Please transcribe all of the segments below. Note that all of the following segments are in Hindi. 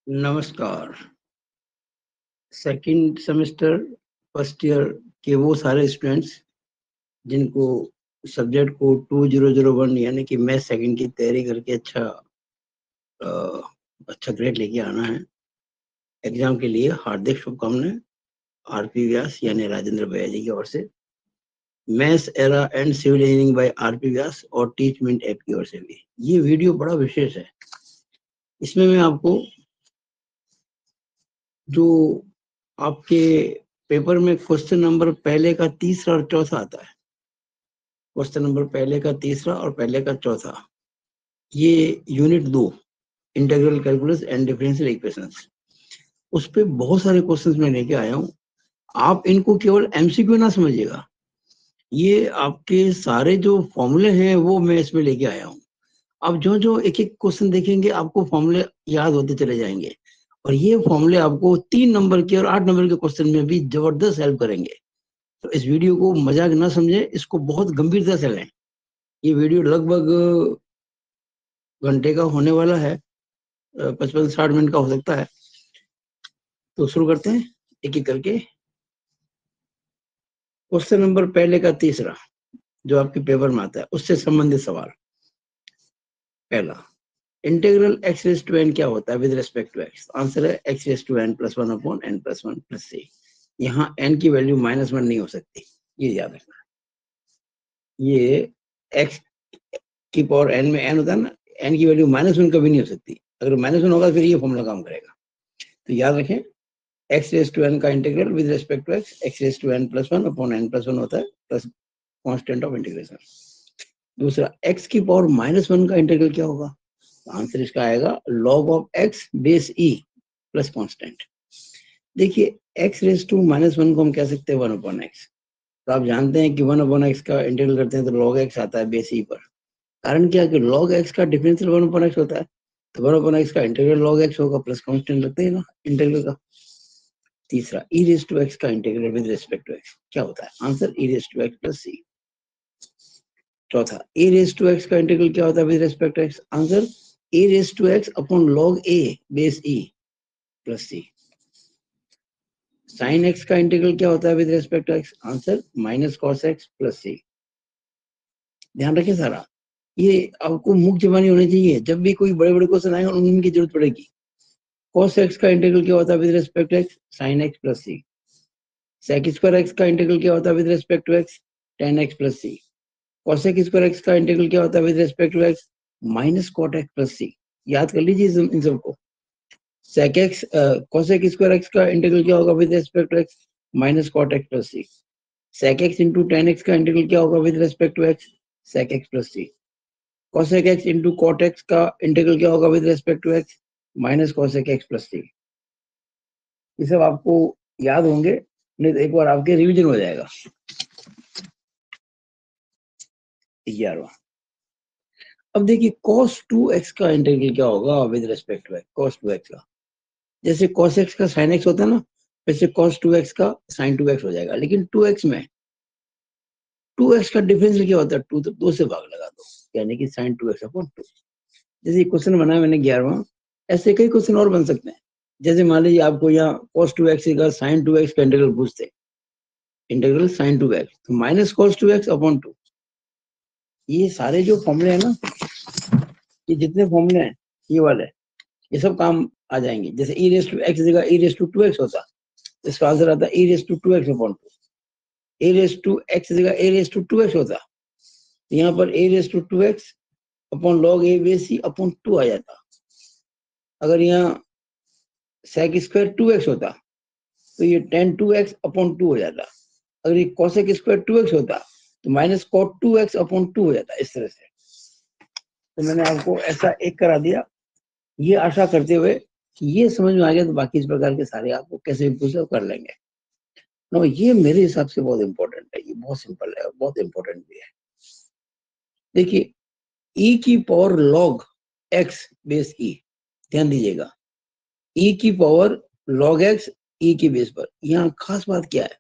नमस्कार। सेकंड सेमेस्टर फर्स्ट ईयर के वो सारे स्टूडेंट्स जिनको सब्जेक्ट को 2001 यानी कि मैथ सेकंड की तैयारी करके अच्छा ग्रेड लेके आना है एग्जाम के लिए, हार्दिक शुभकामनाएं। आरपी व्यास यानी राजेंद्र भैया जी की ओर से, maths era and civil engineering by RP Vyas और टीचमेंट ऐप की ओर से भी। ये वीडियो बड़ा विशेष है। इसमें मैं आपको जो आपके पेपर में क्वेश्चन नंबर पहले का तीसरा और चौथा आता है, क्वेश्चन नंबर पहले का तीसरा और पहले का चौथा, ये unit 2 integral calculus and differential equations, उस पे बहुत सारे क्वेश्चंस मैं लेके आया हूँ। आप इनको केवल एमसीक्यू ना समझिएगा, ये आपके सारे जो फॉर्मूले हैं वो मैं इसमें लेके आया हूँ। अब जो जो एक एक क्वेश्चन देखेंगे आपको फॉर्मूले याद होते चले जाएंगे, और ये फॉर्मूले आपको 3 नंबर के और 8 नंबर के क्वेश्चन में भी जबरदस्त हेल्प करेंगे। तो इस वीडियो को मजाक ना समझे, इसको बहुत गंभीरता से लें। ये वीडियो लगभग घंटे का होने वाला है, 55-60 मिनट का हो सकता है। तो शुरू करते हैं एक एक करके। क्वेश्चन नंबर पहले का तीसरा जो आपके पेपर में आता है उससे संबंधित सवाल। पहला, integral x raise to n क्या होता है with respect to x? Answer है x raise to n plus 1 upon n plus 1 plus c. यहाँ एन की वैल्यू -1 नहीं हो सकती, ये याद रखना। ये एक्स की पावर एन में एन होता है ना, एन की वैल्यू -1 कभी नहीं हो सकती। अगर -1 होगा फिर ये फॉर्मूला काम करेगा। तो याद रखें, एक्स रेज टू एन का integral with respect to x raise to n plus 1 upon n plus 1 होता है, प्लस कांस्टेंट ऑफ इंटीग्रेशन। दूसरा, एक्स की पावर -1 का इंटीग्रल क्या होगा? आंसर इसका आएगा log of x base e plus constant. देखिए, एक्स रेज टू -1 को हम कह सकते हैं 1 अपॉन एक्स। तो आप जानते हैं कि 1 अपॉन एक्स का इंटीग्रल करते हैं तो लॉग एक्स आता है बेस ई पर। कारण क्या कि लॉग एक्स का डिफरेंशियल 1 अपॉन एक्स होता है, तो 1 अपॉन एक्स का इंटीग्रल लॉग एक्स होगा प्लस कांस्टेंट लगते हैं ना इंटीग्रल का। तीसरा, ई रेज टू एक्स का integral with respect to x क्या होता है? Answer e raise to x plus c. चौथा, ए रेज टू एक्स का इंटीग्रल क्या होता है with respect to x? Answer a raise to x upon log a base e plus c. Sine x का इंटीग्रल क्या होता है with respect to x? Answer minus cos x plus c. ध्यान रखें सारा, ये आपको मुख्य जबानी होनी चाहिए। जब भी कोई बड़े बड़े क्वेश्चन आएंगे उनकी जरूरत पड़ेगी। cos x का इंटीग्रल क्या होता है with respect to x? sin x plus c. sec square x का इंटीग्रल क्या होता है with respect to x? tan x plus c. cosec square x का इंटीग्रल क्या होता है with respect to x? Minus cot x plus c. याद कर लीजिए इन सबको। sec x cosec square x का इंटीग्रल क्या होगा with respect to x? Minus cot x plus c. sec x into tan x का इंटीग्रल क्या होगा with respect to x? sec x plus c. cosec x into cot x का इंटीग्रल क्या होगा with respect to x? Minus cosec x plus c. ये सब आपको याद होंगे, नहीं तो एक बार आपके रिवीजन हो जाएगा। 11वां, अब देखिए cos 2x का इंटीग्रल क्या होगा with respect to x? cos 2x का, जैसे cos x का sin x होता है ना, वैसे cos 2x का sin 2x हो जाएगा। लेकिन 2x में 2x का डिफरेंस क्या होता है? 2 तो 2 से भाग लगा दो, यानी कि sin 2x अपॉन 2। जैसे क्वेश्चन बनाया मैंने 11वां, ऐसे कई क्वेश्चन और बन सकते हैं। जैसे मान लीजिए आपको यहाँ cos 2x का sin 2x का इंटीग्रल पूछते, इंटीग्रल sin 2x, तो माइनस cos 2x अपॉन 2। ये सारे जो फॉर्मूले हैं ना, ये जितने फॉर्मूले हैं ये वाले, ये सब काम आ जाएंगे। जैसे e रेज टू एक्स जगह e रेज टू 2x होता, इसका आंसर आता है e raise to 2x upon 2। A raise to x जगह ए रेज टू 2x होता, यहाँ पर a raise to 2x upon log a base c upon 2 आ जाता। अगर यहाँ sec स्क्वायर 2x होता तो ये tan 2x अपॉन 2 हो जाता। अगर ये cosec स्क्वायर 2x होता तो माइनस cot 2x अपॉन 2 हो जाता। इस तरह से तो मैंने आपको ऐसा एक करा दिया। ये आशा करते हुए कि ये समझ में आ गया तो बाकी इस प्रकार के सारे आपको कैसे भी पूछे कर लेंगे। नो, ये मेरे हिसाब से बहुत इंपॉर्टेंट है, ये बहुत सिंपल है और बहुत इंपॉर्टेंट भी है। देखिए, e की power log x base e, ध्यान दीजिएगा, e की पावर log x e की बेस पर। यहाँ खास बात क्या है,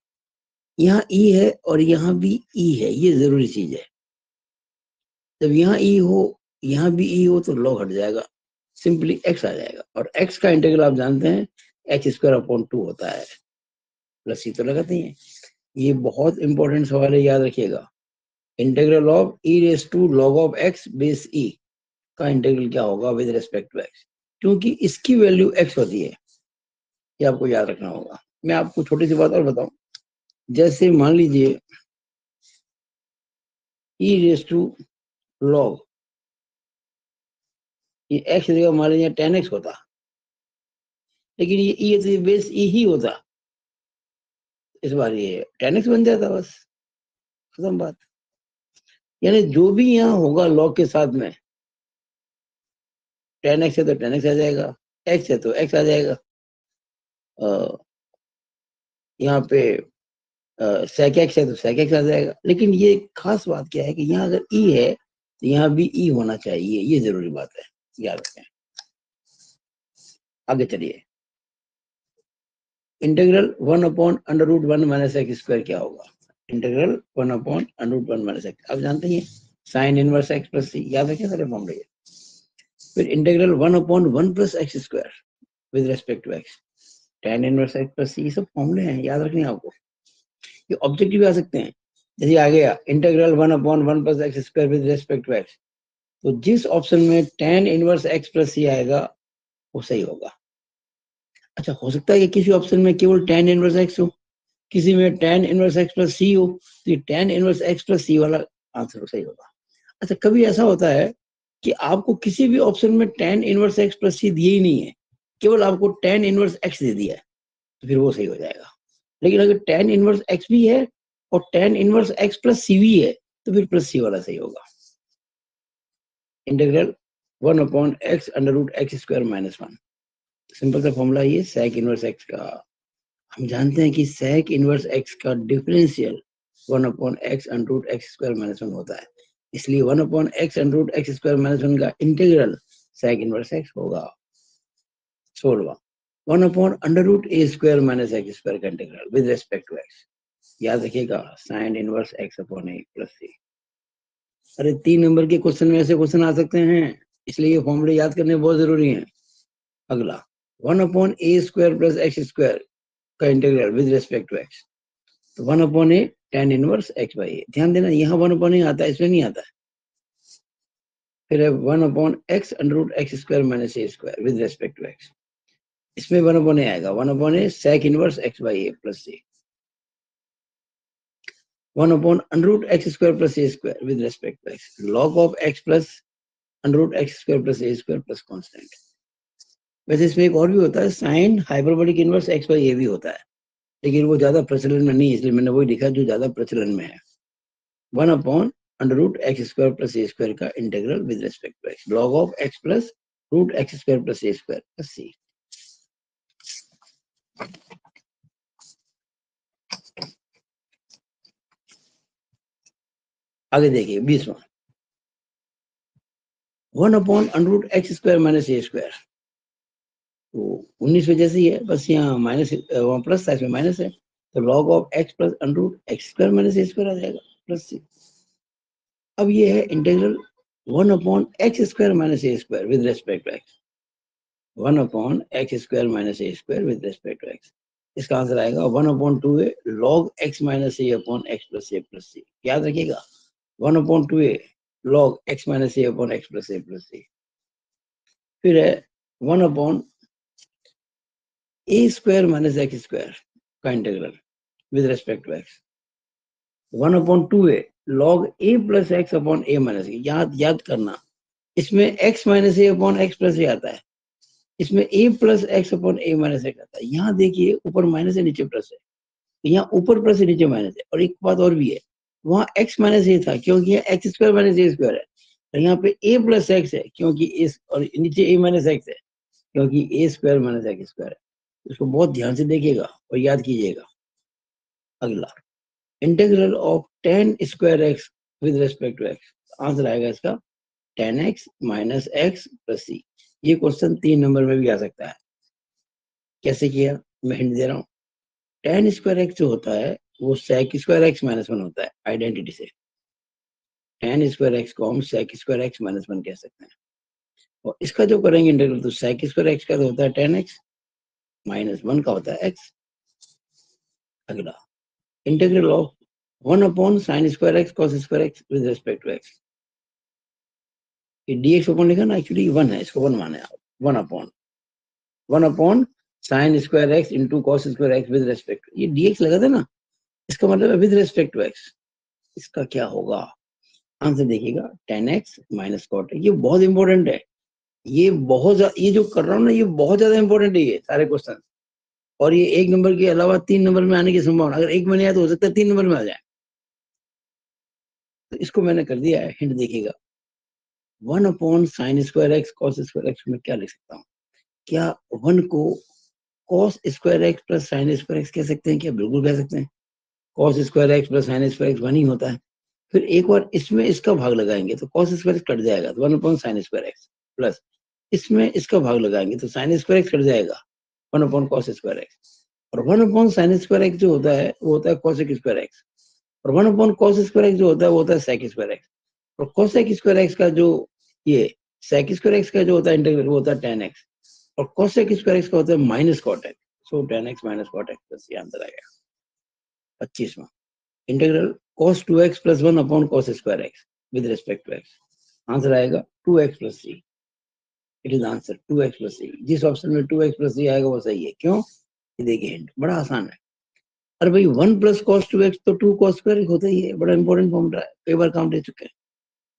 यहाँ e है और यहाँ भी e है, ये जरूरी चीज है। जब यहाँ e हो यहाँ भी e हो तो log हट जाएगा, सिंपली x आ जाएगा, और x का इंटीग्रल आप जानते हैं x स्क्वायर अपॉन 2 होता है, प्लस c तो लगाते ही है। ये बहुत इंपॉर्टेंट सवाल है, याद रखिएगा। Integral of e raise to log of x base e का इंटीग्रल क्या होगा विद रिस्पेक्ट टू x, क्योंकि इसकी वैल्यू x होती है, ये आपको याद रखना होगा। मैं आपको छोटी सी बात और बताऊं, जैसे मान लीजिए e रेज टू log, ये x जगह मान लीजिए 10x होता, लेकिन ये e है तो ये बेस e ही होता, इस बार ये 10x बन जाता, बस खत्म बात। यानी जो भी यहाँ होगा log के साथ में, 10x है तो 10x आ जाएगा, x है तो x आ जाएगा, यहाँ पे sec x है तो sec x आ जाएगा। लेकिन ये खास बात क्या है कि यहाँ अगर e है तो यहाँ भी e होना चाहिए, ये जरूरी बात है, याद रखें। आगे चलिए, इंटीग्रल 1/√1 माइनस एक्स स्क्वायर क्या होगा? इंटीग्रल 1/√1 माइनस एक्स, आप जानते हैं sine inverse x plus c, याद रखें सारे फॉर्मूले। फिर integral 1/1 plus x square with respect to x, tan inverse x plus c, ये सब फॉर्मूले हैं, याद रखने हैं आपको। ये ऑब्जेक्टिव आ सकते हैं, जैसे आ गया integral 1/1 plus x square with respect to x, तो जिस ऑप्शन में tan inverse x plus c आएगा वो सही होगा। अच्छा, हो सकता है कि किसी ऑप्शन में केवल tan इनवर्स एक्स हो, किसी में tan इनवर्स एक्स प्लस सी हो, तो ये tan इनवर्स एक्स प्लस सी वाला आंसर सही होगा। अच्छा, कभी ऐसा होता है कि आपको किसी भी ऑप्शन में tan इनवर्स एक्स प्लस सी दिए ही नहीं है, केवल आपको tan इनवर्स एक्स दे दिया है, तो फिर वो सही हो जाएगा। लेकिन अगर tan इनवर्स एक्स भी है और tan इनवर्स एक्स प्लस सी भी है, तो फिर प्लस सी वाला सही होगा। इंटीग्रल 1/x√x²-1, सिंपल सा फॉर्मूला ये sec इनवर्स एक्स का। हम जानते हैं कि sec इनवर्स एक्स का डिफरेंशियल 1/x√x²-1 होता है, इसलिए 1/x√x²-1 का इंटीग्रल sec इनवर्स एक्स होगा। 16वां 1/√a² - x² का integral with respect to x, याद रखिएगा sine inverse x upon a plus c। अरे 3 नंबर के क्वेश्चन में ऐसे क्वेश्चन आ सकते हैं, इसलिए ये फॉर्मूले याद करने बहुत जरूरी हैं। अगला 1/a² + x² का integral with respect to x, तो 1/a tan इनवर्स x/a, ध्यान देना यहाँ 1/a आता है, इसमें नहीं आता है। फिर है 1/x√x² - a² with respect to x, इसमें 1/a आएगा, 1/a sec inverse x/a plus c, 1/√x² + a² with respect to x, log of x plus √x² + a² plus constant. वैसे इसमें एक और भी होता है, साइन हाइपरबोलिक इनवर्स x/a भी होता है, लेकिन वो ज्यादा प्रचलन में नहीं है, इसलिए मैंने वही लिखा जो ज्यादा प्रचलन में है। 1/√x² + a² का integral with respect to x, log of x plus √x² + a² plus c। आगे देखिए 20वां 1/√x² - a², तो 19 वजह से ही है, बस यहाँ माइनस वहाँ प्लस था, इसमें माइनस है, तो log of x plus √x² - a² आ जाएगा प्लस c। अब ये है integral 1/x² - a² with respect to x, 1/x² - a² with respect to x, इसका आंसर आएगा 1/2a log x - a upon x plus a plus c। याद रखिएगा 1/2a log x - a upon x plus a plus c। फिर है 1/a² - x² का integral with respect to x, 1/2a log a plus x upon a minus, याद करना, इसमें x minus a upon x plus a आता है, इसमें a plus x upon a minus x आता है। यहाँ देखिए ऊपर माइनस है नीचे प्लस है, यहाँ ऊपर प्लस है नीचे माइनस है। और एक बात और भी है, वहाँ x माइनस a था क्योंकि यहाँ x² - a² है, और यहाँ पे a प्लस x है क्योंकि a, और नीचे a माइनस x है क्योंकि a² - x² है। इसको बहुत ध्यान से देखिएगा और याद कीजिएगा। अगला integral of tan² x with respect to x, answer आएगा इसका tan x minus x plus c। ये क्वेश्चन 3 नंबर में भी आ सकता है। कैसे किया, मैं हिंट दे रहा हूँ। tan² x जो होता है वो sec² x - 1 होता है, आइडेंटिटी से tan² x को हम sec² x - 1 कह सकते हैं, और इसका जो करेंगे इंटीग्रल तो sec स्क्वायर x का तो होता है 10x माइनस 1 का होता है x। अगला integral of 1 upon sine square x cos square x with respect to x। ये dx अपॉन लिखा ना, एक्चुअली 1 है, इसको 1 माने आप। 1 upon sine square x into cos square x with respect, ये dx लगा था ना, इसका मतलब है विद रिस्पेक्ट टू x। इसका क्या होगा आंसर देखिएगा 10x माइनस कॉट। ये बहुत इंपॉर्टेंट है, ये जो कर रहा हूँ ना ये बहुत ज्यादा इंपॉर्टेंट है ये सारे क्वेश्चन। और ये 1 नंबर के अलावा 3 नंबर में आने की संभावना, अगर 1 में नहीं आया तो हो सकता है 3 नंबर में आ जाए। तो इसको मैंने कर दिया है, हिंट देखिएगा 1 upon sine square x cos square x में क्या लिख सकता हूँ? क्या 1 को cos square x plus sign square x कह सकते हैं? क्या बिल्कुल कह सकते हैं। Cos square x plus sign square x 1 ही होता है। फिर एक बार इसमें इसका भाग लगाएंगे तो कॉस स्क्वायर कट जाएगा, तो 1 upon sine square x plus इसमें इसका भाग लगाएंगे तो साइन स्क्वायर एक्स कट जाएगा, 1 अपॉन कॉस स्क्वायर एक्स। और 1 अपॉन साइन स्क्वायर एक्स जो होता है वो होता है कॉसेक स्क्वायर एक्स। और 1 अपॉन कॉस स्क्वायर एक्स जो होता है वो होता है सेक स्क्वायर एक्स। और कोसेक स्क्वायर एक्स का जो ये सेक स्क्वायर एक्स का जो होता है इंटीग्रल वो होता है 10x। और कोसेक स्क्वायर एक्स का होता है minus cot x. So 10x minus cot x, बस ये आंसर आ गया। 25वां integral cos 2x plus 1 upon cos square x with respect to x। Answer आएगा 2x plus c। It is answer 2x plus c। जिस ऑप्शन में 2x प्लस c आएगा वो सही है। क्यों? ये देखिए हिंट, बड़ा आसान है। अरे भाई 1 प्लस cos 2x तो 2 cos स्क्वायर होता ही है, बड़ा इंपॉर्टेंट फॉर्मूला है, कई बार काम ले चुके हैं।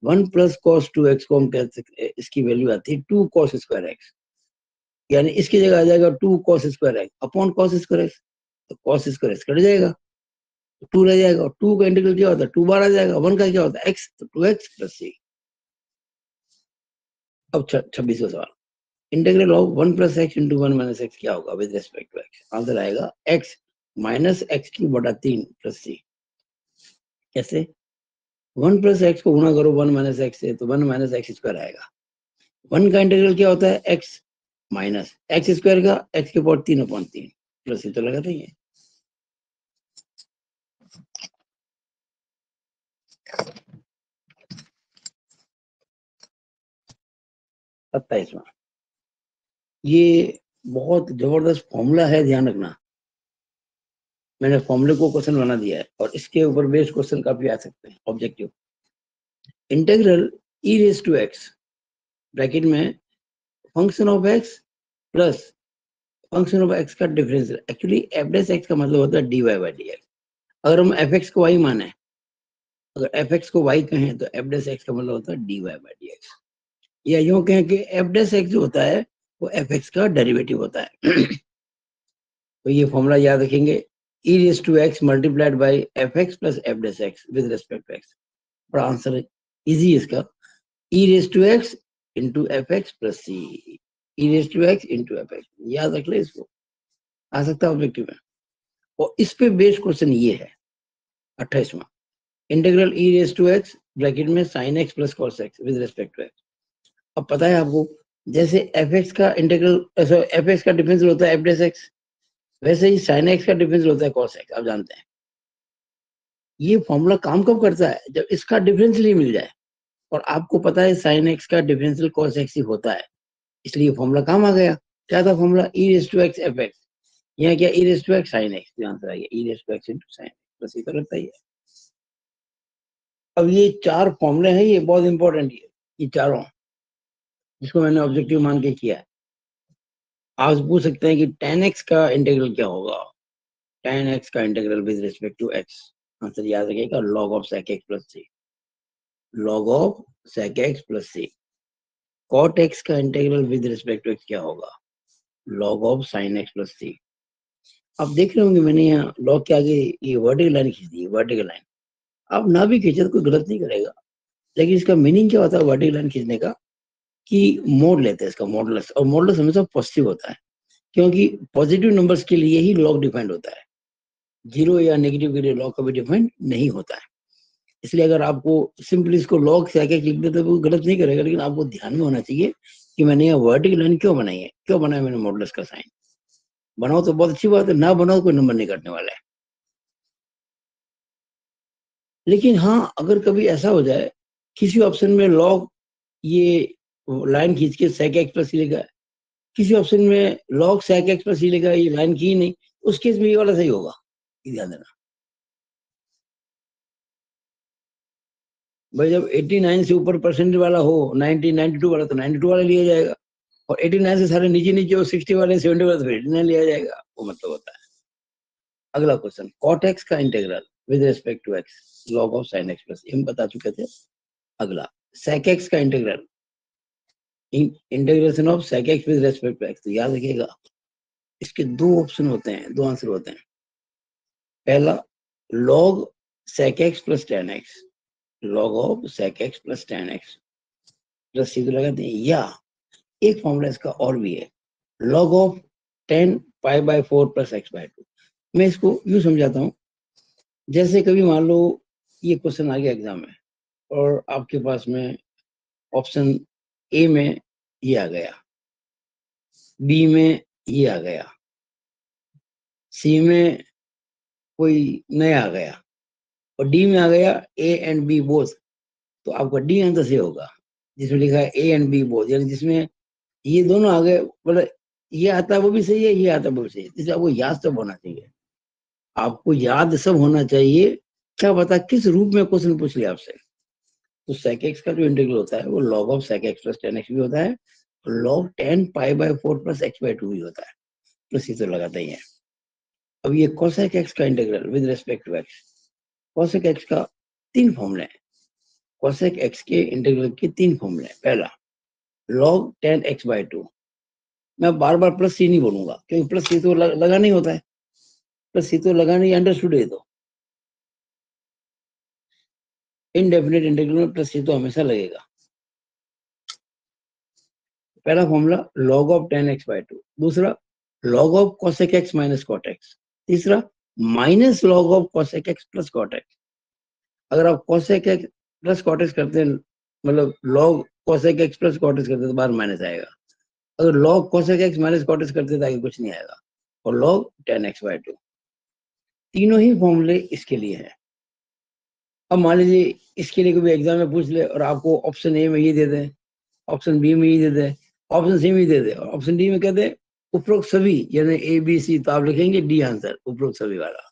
1 प्लस कॉस 2x को हम कह सकते हैं, इसकी वैल्यू आती है 2 cos स्क्वायर एक्स, यानी इसकी जगह आ जाएगा 2 cos square x upon cos square x. तो cos स्क्वायर एक्स कट जाएगा, तो 2 रह जाएगा। 2 का इंटीग्रल क्या होता है? 2 बार आ जाएगा। 1 का क्या होता है? x, तो 2x प्लस c। अब 26वां सवाल integral of 1 plus x into 1 minus x क्या होगा with respect to x? Answer आएगा x माइनस एक्स क्यूब बटा 3 प्लस c। कैसे? 1 प्लस एक्स को गुणा करो 1 माइनस एक्स से तो 1 माइनस एक्स स्क्वायर आएगा। 1 का इंटीग्रल क्या होता है? x माइनस एक्स स्क्वायर का x के पावर 3 अपॉन 3 प्लस ये तो लगा नहीं है। 27वां ये बहुत जबरदस्त फॉर्मूला है, ध्यान रखना। मैंने फॉर्मूले को क्वेश्चन बना दिया है और इसके ऊपर बेस्ड क्वेश्चन काफी आ सकते हैं objective. Integral e raise to x bracket में function of x plus function of x का difference. Actually f dash x का मतलब होता है d y by d x. अगर हम एफ एक्स को वाई माने, अगर एफ एक्स को वाई कहें तो एफ डैश एक्स का मतलब होता है d y by d x. या यूं कहें कि एफ डैश एक्स जो होता है वो एफ एक्स का डेरिवेटिव होता है। तो ये फॉर्मूला याद रखेंगे, e raise to x multiplied by f x plus f dash x with respect to x। बड़ा आंसर इजी है इसका, e raise to x into f x plus c, e raise to x into f x. याद रख ले, इसको आ सकता है ऑब्जेक्टिव में। और इस पे बेस्ड क्वेश्चन ये है 28वां integral e raise to x bracket में sine x plus cos x with respect to x। अब पता है आपको, जैसे एफ एक्स का इंटीग्रल एफ एक्स का डिफरेंशियल होता है एफ डैश एक्स, वैसे ही साइन एक्स का डिफरेंशियल होता है कॉस एक्स। आप जानते हैं ये फॉर्मूला काम कब करता है? जब इसका डिफरेंशियल ही मिल जाए। और आपको पता है साइन एक्स का डिफरेंशियल कॉस एक्स ही होता है, इसलिए फॉर्मूला काम आ गया। क्या था formula? E raise to x f x. यहाँ क्या e raise to x sine x, answer आ गया e raise to x into sine x, बस ये तो लगता ही है। अब ये 4 फॉर्मूले हैं, ये बहुत इंपॉर्टेंट है ये चारों, जिसको मैंने ऑब्जेक्टिव मान के किया है। आप पूछ सकते हैं कि tan x का इंटीग्रल क्या होगा? tan x का integral with respect to x, answer याद रखिएगा log of sec x plus c। log of sec x plus c। cot x का integral with respect to x क्या होगा? log of sin x plus c। आप देख रहे होंगे मैंने यहाँ log के आगे ये वर्टिकल लाइन खींच दी, वर्टिकल लाइन। आप ना भी खींचे तो कोई गलत नहीं करेगा, लेकिन इसका मीनिंग क्या होता है वर्टिकल लाइन खींचने का? कि मोड लेते हैं इसका मॉडुलस, और मॉडुलस हमेशा पॉजिटिव होता है, क्योंकि पॉजिटिव नंबर्स के लिए ही लॉग डिफाइंड होता है, जीरो या नेगेटिव के लिए लॉग कभी डिफाइंड नहीं होता है। इसलिए अगर आपको सिंपली इसको लॉग से आगे लिख देते तो वो गलत नहीं करेगा, लेकिन आपको ध्यान में होना चाहिए कि मैंने यहाँ वर्टिकल लाइन क्यों बनाई है, क्यों बनाया मैंने मॉडुलस का साइन। बनाओ तो बहुत अच्छी बात है, ना बनाओ कोई नंबर नहीं कटने वाला है। लेकिन हाँ, अगर कभी ऐसा हो जाए किसी ऑप्शन में लॉग ये लाइन खींच के sec x प्लस सी लिखा है, किसी ऑप्शन में log sec x प्लस सी लिखा है, ये लाइन की नहीं, उस केस में ये वाला सही होगा, ये ध्यान देना भाई। जब 89 से ऊपर परसेंट वाला हो, 90 92 वाला, तो 92 वाला लिया जाएगा, और 89 से सारे नीचे नीचे हो, 60 वाले 70 वाले, तो 89 लिया जाएगा, वो मतलब होता है। अगला क्वेश्चन, cot x का integral with respect to x, log of sin x plus, हम बता चुके थे। अगला sec x का integral, integration of sec x with respect to x, तो याद रखिएगा इसके दो ऑप्शन होते हैं, दो आंसर होते हैं। पहला log sec x plus tan x, log of sec x plus tan x plus सीधे लगाते हैं, या एक फॉर्मूला इसका और भी है, log of 10 pi by 4 plus x by 2। मैं इसको यूं समझाता हूं, जैसे कभी मान लो ये क्वेश्चन आ गया एग्जाम में, और आपके पास में ऑप्शन ए में ये आ गया, बी में ये आ गया, सी में कोई नया आ गया, और डी में आ गया ए एंड बी बोथ, तो आपका डी आंसर से होगा, जिसमें लिखा है ए एंड बी बोथ, यानी जिसमें ये दोनों आ गए, मतलब ये आता है वो भी सही है, ये आता है वो भी सही है, इसलिए आपको याद सब होना चाहिए, आपको याद सब होना चाहिए, क्या पता किस रूप में क्वेश्चन पूछ लिया आपसे। तो sec x का जो इंटीग्रल होता है वो log of sec x plus tan x भी होता है, और log 10 pi by 4 plus x by 2 भी होता है, प्लस ये तो लगाता ही है। अब ये cosec x का integral with respect to x, cosec x का तीन फॉर्मूले हैं, cosec x के इंटीग्रल के तीन फॉर्मूले हैं। पहला log 10 x बाय 2, मैं बार बार प्लस सी नहीं बोलूंगा, क्योंकि प्लस सी तो लगा नहीं होता है, प्लस सी तो लगा नहीं, अंडरस्टूड है, तो इनडेफिनेट इंटीग्रल में प्लस सी तो हमेशा लगेगा। पहला formula log of 10x bye 2, दूसरा log of cosec x minus cot x, तीसरा minus log of cosec x plus cot x। अगर आप cosec x plus cot x करते हैं, मतलब log cosec x plus cot x करते हैं, तो बाहर माइनस आएगा, अगर log cosec x minus cot x करते हैं तो आगे कुछ नहीं आएगा, और log 10x बाय 2, तीनों ही फॉर्मूले इसके लिए हैं। अब मान लीजिए इसके लिए कोई एग्जाम में पूछ ले, और आपको ऑप्शन ए में ये दे दे, ऑप्शन बी में ये दे दे, ऑप्शन सी में दे दे, और ऑप्शन डी में कह दे उपरोक्त सभी, यानी ए बी सी, तो आप लिखेंगे डी आंसर, उपरोक्त सभी वाला।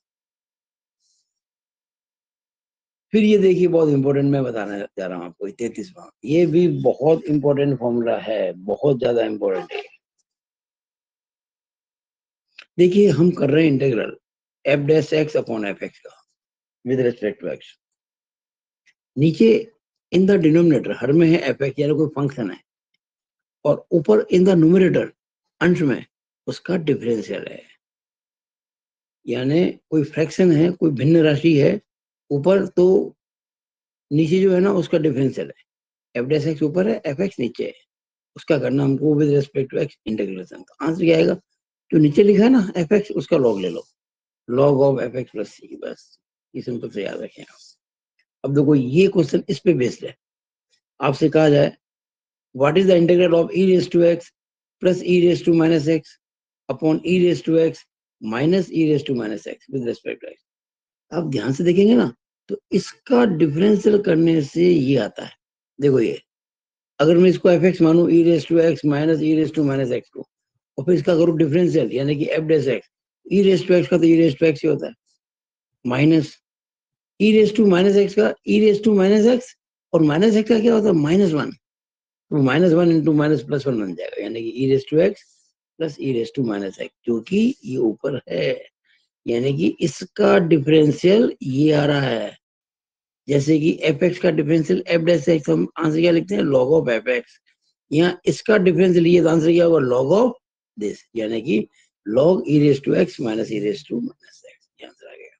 फिर ये देखिए बहुत इंपॉर्टेंट मैं बताने जा रहा हूँ आपको, 33वां, ये भी बहुत इंपॉर्टेंट फॉर्मूला है, बहुत ज्यादा इंपॉर्टेंट है। देखिए हम कर रहे हैं integral F dash x upon F x का विद रिस्पेक्ट टू एक्स, नीचे इन द डिनोमिनेटर हर में है एफ एक्स, यानी कोई फंक्शन है, और ऊपर इन द न्यूमरेटर अंश में उसका डिफरेंशियल है, यानी कोई फ्रैक्शन है, कोई भिन्न राशि है ऊपर, तो नीचे जो है ना उसका डिफरेंशियल है, एफ डैश एक्स ऊपर है, एफ एक्स नीचे है, उसका करना हमको with respect to x integration. तो आंसर क्या आएगा, जो नीचे लिखा है ना एफ एक्स, उसका लॉग ले लो, log of f x plus c, बस ये सिंपल से याद रखें आप। अब देखो ये क्वेश्चन इस पे बेस्ड है, आपसे कहा जाए what is the integral of e raise to x plus e raise to minus x upon e raise to x minus e raise to minus x with respect to x, आप ध्यान से देखेंगे ना तो इसका डिफरेंशियल करने से ये आता है। देखो ये, अगर मैं इसको एफ एक्स मानू, e raise to x minus e raise to minus x को, और फिर इसका करूँ डिफरेंशियल, यानी कि f dash x, e raise to x का तो ई रेज टू एक्स ही होता है, minus e raise to minus x का e raise to minus x, और माइनस एक्स का क्या होता है माइनस वन, तो minus one into minus plus one बन जाएगा, यानी कि ई raise to x plus e raise to minus x, जो कि ये ऊपर है, यानी कि इसका डिफरेंशियल ये आ रहा है। जैसे कि एफ एक्स का डिफरेंशियल एफ डैश एक्स, हम आंसर क्या लिखते हैं लॉग ऑफ एफ एक्स, यहाँ इसका डिफरेंशियल ये आंसर क्या होगा लॉग ऑफ दिस, यानी कि log e raise to x minus e raise to minus x, ये आंसर आ गया।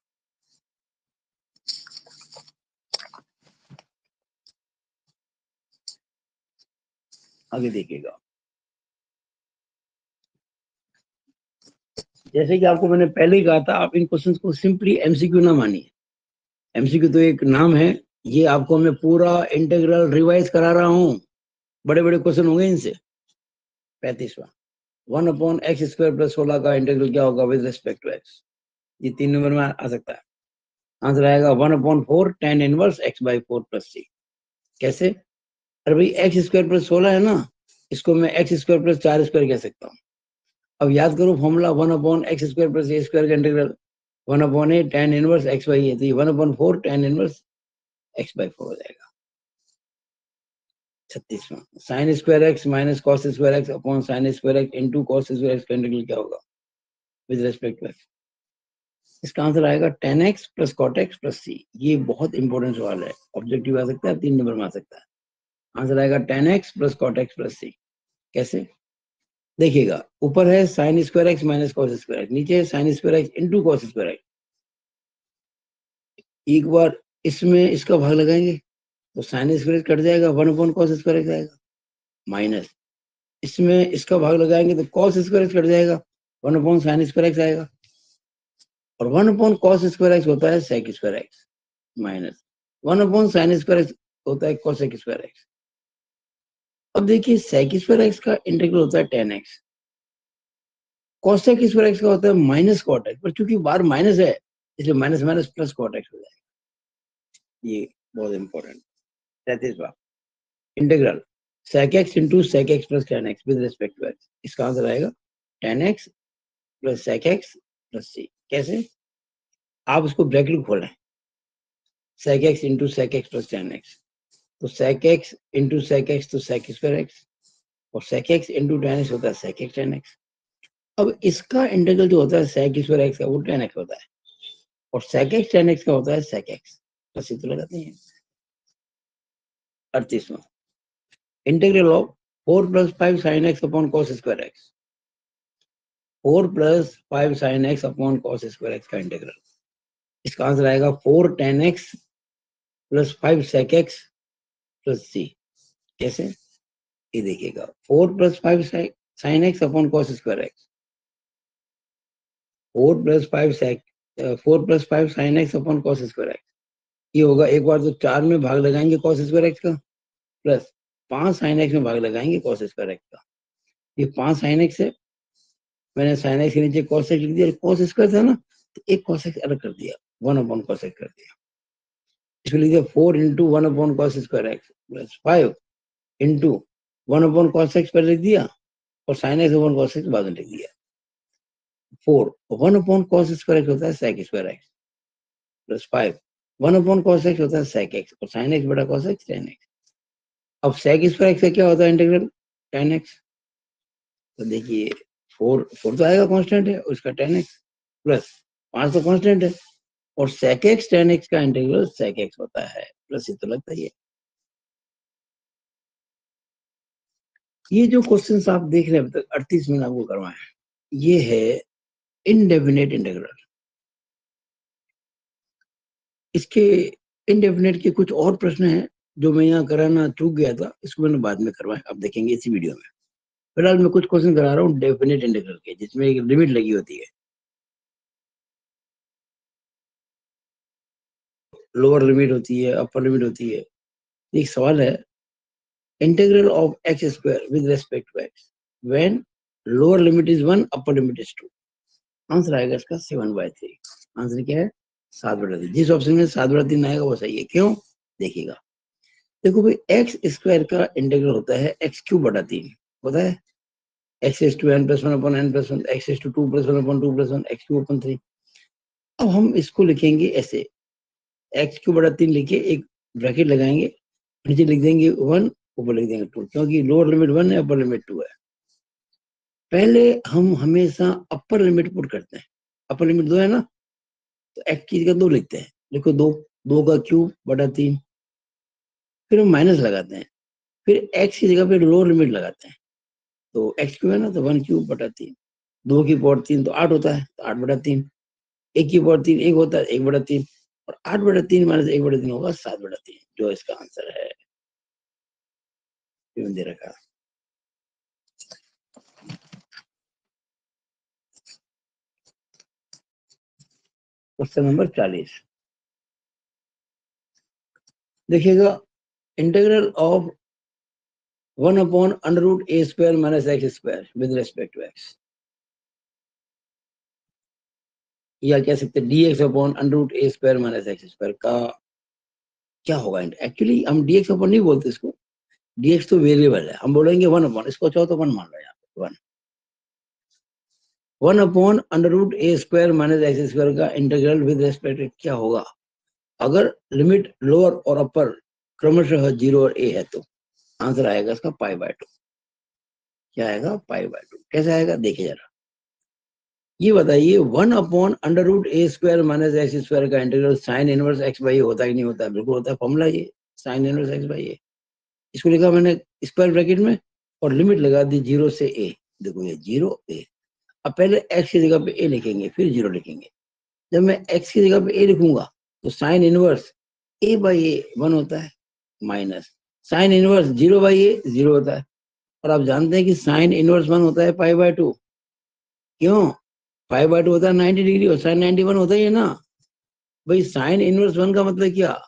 आगे देखिएगा, जैसे कि आपको मैंने पहले ही कहा था, आप इन क्वेश्चंस को सिंपली एमसीक्यू ना मानिए, एमसीक्यू तो एक नाम है, ये आपको मैं पूरा इंटीग्रल रिवाइज करा रहा हूँ, बड़े बड़े क्वेश्चन होंगे इनसे। 35वां, 1/x² प्लस 16 का इंटीग्रल क्या होगा विद रिस्पेक्ट टू एक्स, ये 3 नंबर में आ सकता है। आंसर आएगा 1/4 tan inverse x by 4 plus c. कैसे, अरे भाई एक्स स्क्वायर प्लस 16 है ना, इसको मैं एक्स स्क्वायर प्लस 4 स्क्वायर कह सकता हूँ। अब याद करो formula 1/x² plus a square का integral 1/a tan inverse x by a, तो ये 1/4 tan इनवर्स x बाई 4 हो जाएगा। 36वां sine square x minus cos square x upon sine square x into cos square x का इंटीग्रल क्या होगा विद रेस्पेक्ट टू एक्स। इसका आंसर आएगा tan x plus cot x plus c। ये बहुत इंपॉर्टेंट सवाल है, ऑब्जेक्टिव आ सकता है, 3 नंबर में आ सकता है। आंसर आएगा tan x plus cot x plus c। कैसे देखिएगा, ऊपर है sign square x minus cos square x, नीचे है sign square x into cos square x. एक बार इसमें इसका भाग लगाएंगे तो साइन स्क्वायर कट जाएगा, 1/cos स्क्वायर एक्स आएगा, माइनस इसमें इसका भाग लगाएंगे तो कॉस स्क्वायर एक्स कट जाएगा, 1/sin स्क्वायर एक्स आएगा, और 1/cos स्क्वायर एक्स होता है sec square x, minus 1/sin square x होता है cosec स्क्वायर एक्स। अब देखिए sec स्क्वायर एक्स का इंटीग्रल होता है tan x, cosec square x का होता है माइनस cot x, पर चूंकि बार माइनस है इसलिए minus minus plus cot x हो जाएगा। ये बहुत इंपॉर्टेंट। 33वां integral sec x into sec x plus tan x with respect to x। इसका आंसर आएगा tan x plus sec x plus c। कैसे, आप उसको ब्रैकेट खोलें, sec x into sec x plus tan x, तो sec x into sec x तो sec स्क्वायर x, और sec x into tan x होता है sec x tan x। अब इसका इंटीग्रल जो होता है sec स्क्वायर x का वो tan x होता है, और sec x tan x का होता है sec x। बस ये तो लगाते हैं। 38वां integral of 4 plus 5 sin x upon cos square x, 4 plus 5 sin x upon cos square x का इंटीग्रल। इसका आंसर आएगा 4 tan x plus 5 sec x plus c। कैसे, ये देखिएगा 4 plus 5 sine x upon cos square x, 4 plus 5 sec 4 plus 5 sine x upon cos square x. ये होगा, एक बार तो 4 में भाग लगाएंगे कॉस स्क्वायर एक्स का, प्लस 5 साइन एक्स में भाग लगाएंगे कॉस स्क्वायर एक्स का। ये 5 साइन एक्स है, मैंने साइन एक्स के नीचे कॉस एक्स लिख दिया, कॉस स्क्वायर था ना तो एक कॉस एक्स अलग कर दिया, 1/cos एक्स कर दिया। इसको लिख दिया 4 into 1/cos square x plus 5 into 1/cos x पर लिख दिया, और sign x upon cos x बाद में लिख दिया। 4 1/cos स्क्वायर एक्स होता है sec square x, plus 5 1/cos x होता है sec एक्स, और sin एक्स बटा cos एक्स tan एक्स। अब sec स्क्वायर एक्स का क्या होता है इंटीग्रल tan एक्स, तो देखिए 4 तो आएगा कांस्टेंट है, उसका tan एक्स प्लस 5 तो कांस्टेंट है, और sec एक्स tan एक्स का इंटीग्रल sec एक्स होता है, प्लस ये तो लगता ही है। ये जो क्वेश्चंस आप देख रहे हैं अब तक 38 में आपको करवाए हैं, ये है इनडेफिनेट इंटीग्रल। इसके इनडेफिनेट के कुछ और प्रश्न हैं जो मैं यहाँ कराना चूक गया था, इसको मैंने बाद में करवाया, आप देखेंगे इसी वीडियो में। फिलहाल मैं कुछ क्वेश्चन करा रहा हूँ डेफिनेट इंटीग्रल के, जिसमें एक लिमिट लगी होती है, लोअर लिमिट होती है, अपर लिमिट होती है। एक सवाल है, integral of x square with respect to x when lower limit is 1 upper limit is 2। Answer आएगा इसका 7/3। आंसर क्या है 7/3। जिस ऑप्शन में 7/3 आएगा वो सही है। क्यों, देखिएगा, देखो भाई एक्स स्क्वायर का इंटीग्रल होता है x³/3 होता है, x⁻n+1/n+1 x⁻2+1/2+1 x³ 3। अब हम इसको लिखेंगे ऐसे, x³/3 लिखे एक ब्रैकेट लगाएंगे, नीचे लिख देंगे 1, ऊपर लिख देंगे 2, क्योंकि लोअर लिमिट 1 है, अपर लिमिट 2 है। पहले हम हमेशा अपर लिमिट पुट करते हैं, अपर लिमिट 2 है ना, तो x की जगह 2 लिखते हैं, लिखो 2, 2 का³/3, फिर हम माइनस लगाते हैं, फिर x की जगह पे लोअर लिमिट लगाते हैं, तो x³ है ना, तो 1³/3, 2 की पावर 3 तो 8 होता है, तो 8/3, 1 की पावर 3 1 होता है, 1/3, और 8/3 माइनस 1/3 होगा 7/3, जो इसका आंसर है दे रखा। क्वेश्चन नंबर 40 देखिएगा, integral of 1/√a² minus x² with respect to x, या कह सकते हैं dx/√a² माइनस x² का क्या होगा। एक्चुअली हम dx/नहीं बोलते इसको, dx तो वेरिएबल है, हम बोलेंगे 1/, इसको चाहो तो 1 मान लो, यहाँ पे 1/√a² माइनस x² का इंटीग्रल विद रेस्पेक्ट क्या होगा अगर लिमिट लोअर और अपर क्रमशः 0 और a है, तो आंसर आएगा इसका π/2। क्या आएगा? π/2। कैसे आएगा देखिए जरा, ये बताइए 1/√a² माइनस x² का इंटीग्रल साइन इनवर्स x/a होता ही नहीं होता? बिल्कुल होता है, फॉर्मूला ये साइन इनवर्स x/a। इसको लिखा मैंने स्क्वायर ब्रैकेट में और लिमिट लगा दी 0 से a। देखो ये 0 a। अब पहले x की जगह पे a लिखेंगे, फिर 0 लिखेंगे। जब मैं x की जगह पे a लिखूंगा तो साइन इनवर्स a/a 1 होता है, माइनस साइन इनवर्स 0/a 0 होता है। और आप जानते हैं कि साइन इनवर्स 1 होता है π/2। क्यों? π/2 होता है 90 डिग्री और साइन 91 होता ही है ना भाई। साइन इनवर्स 1 का मतलब क्या?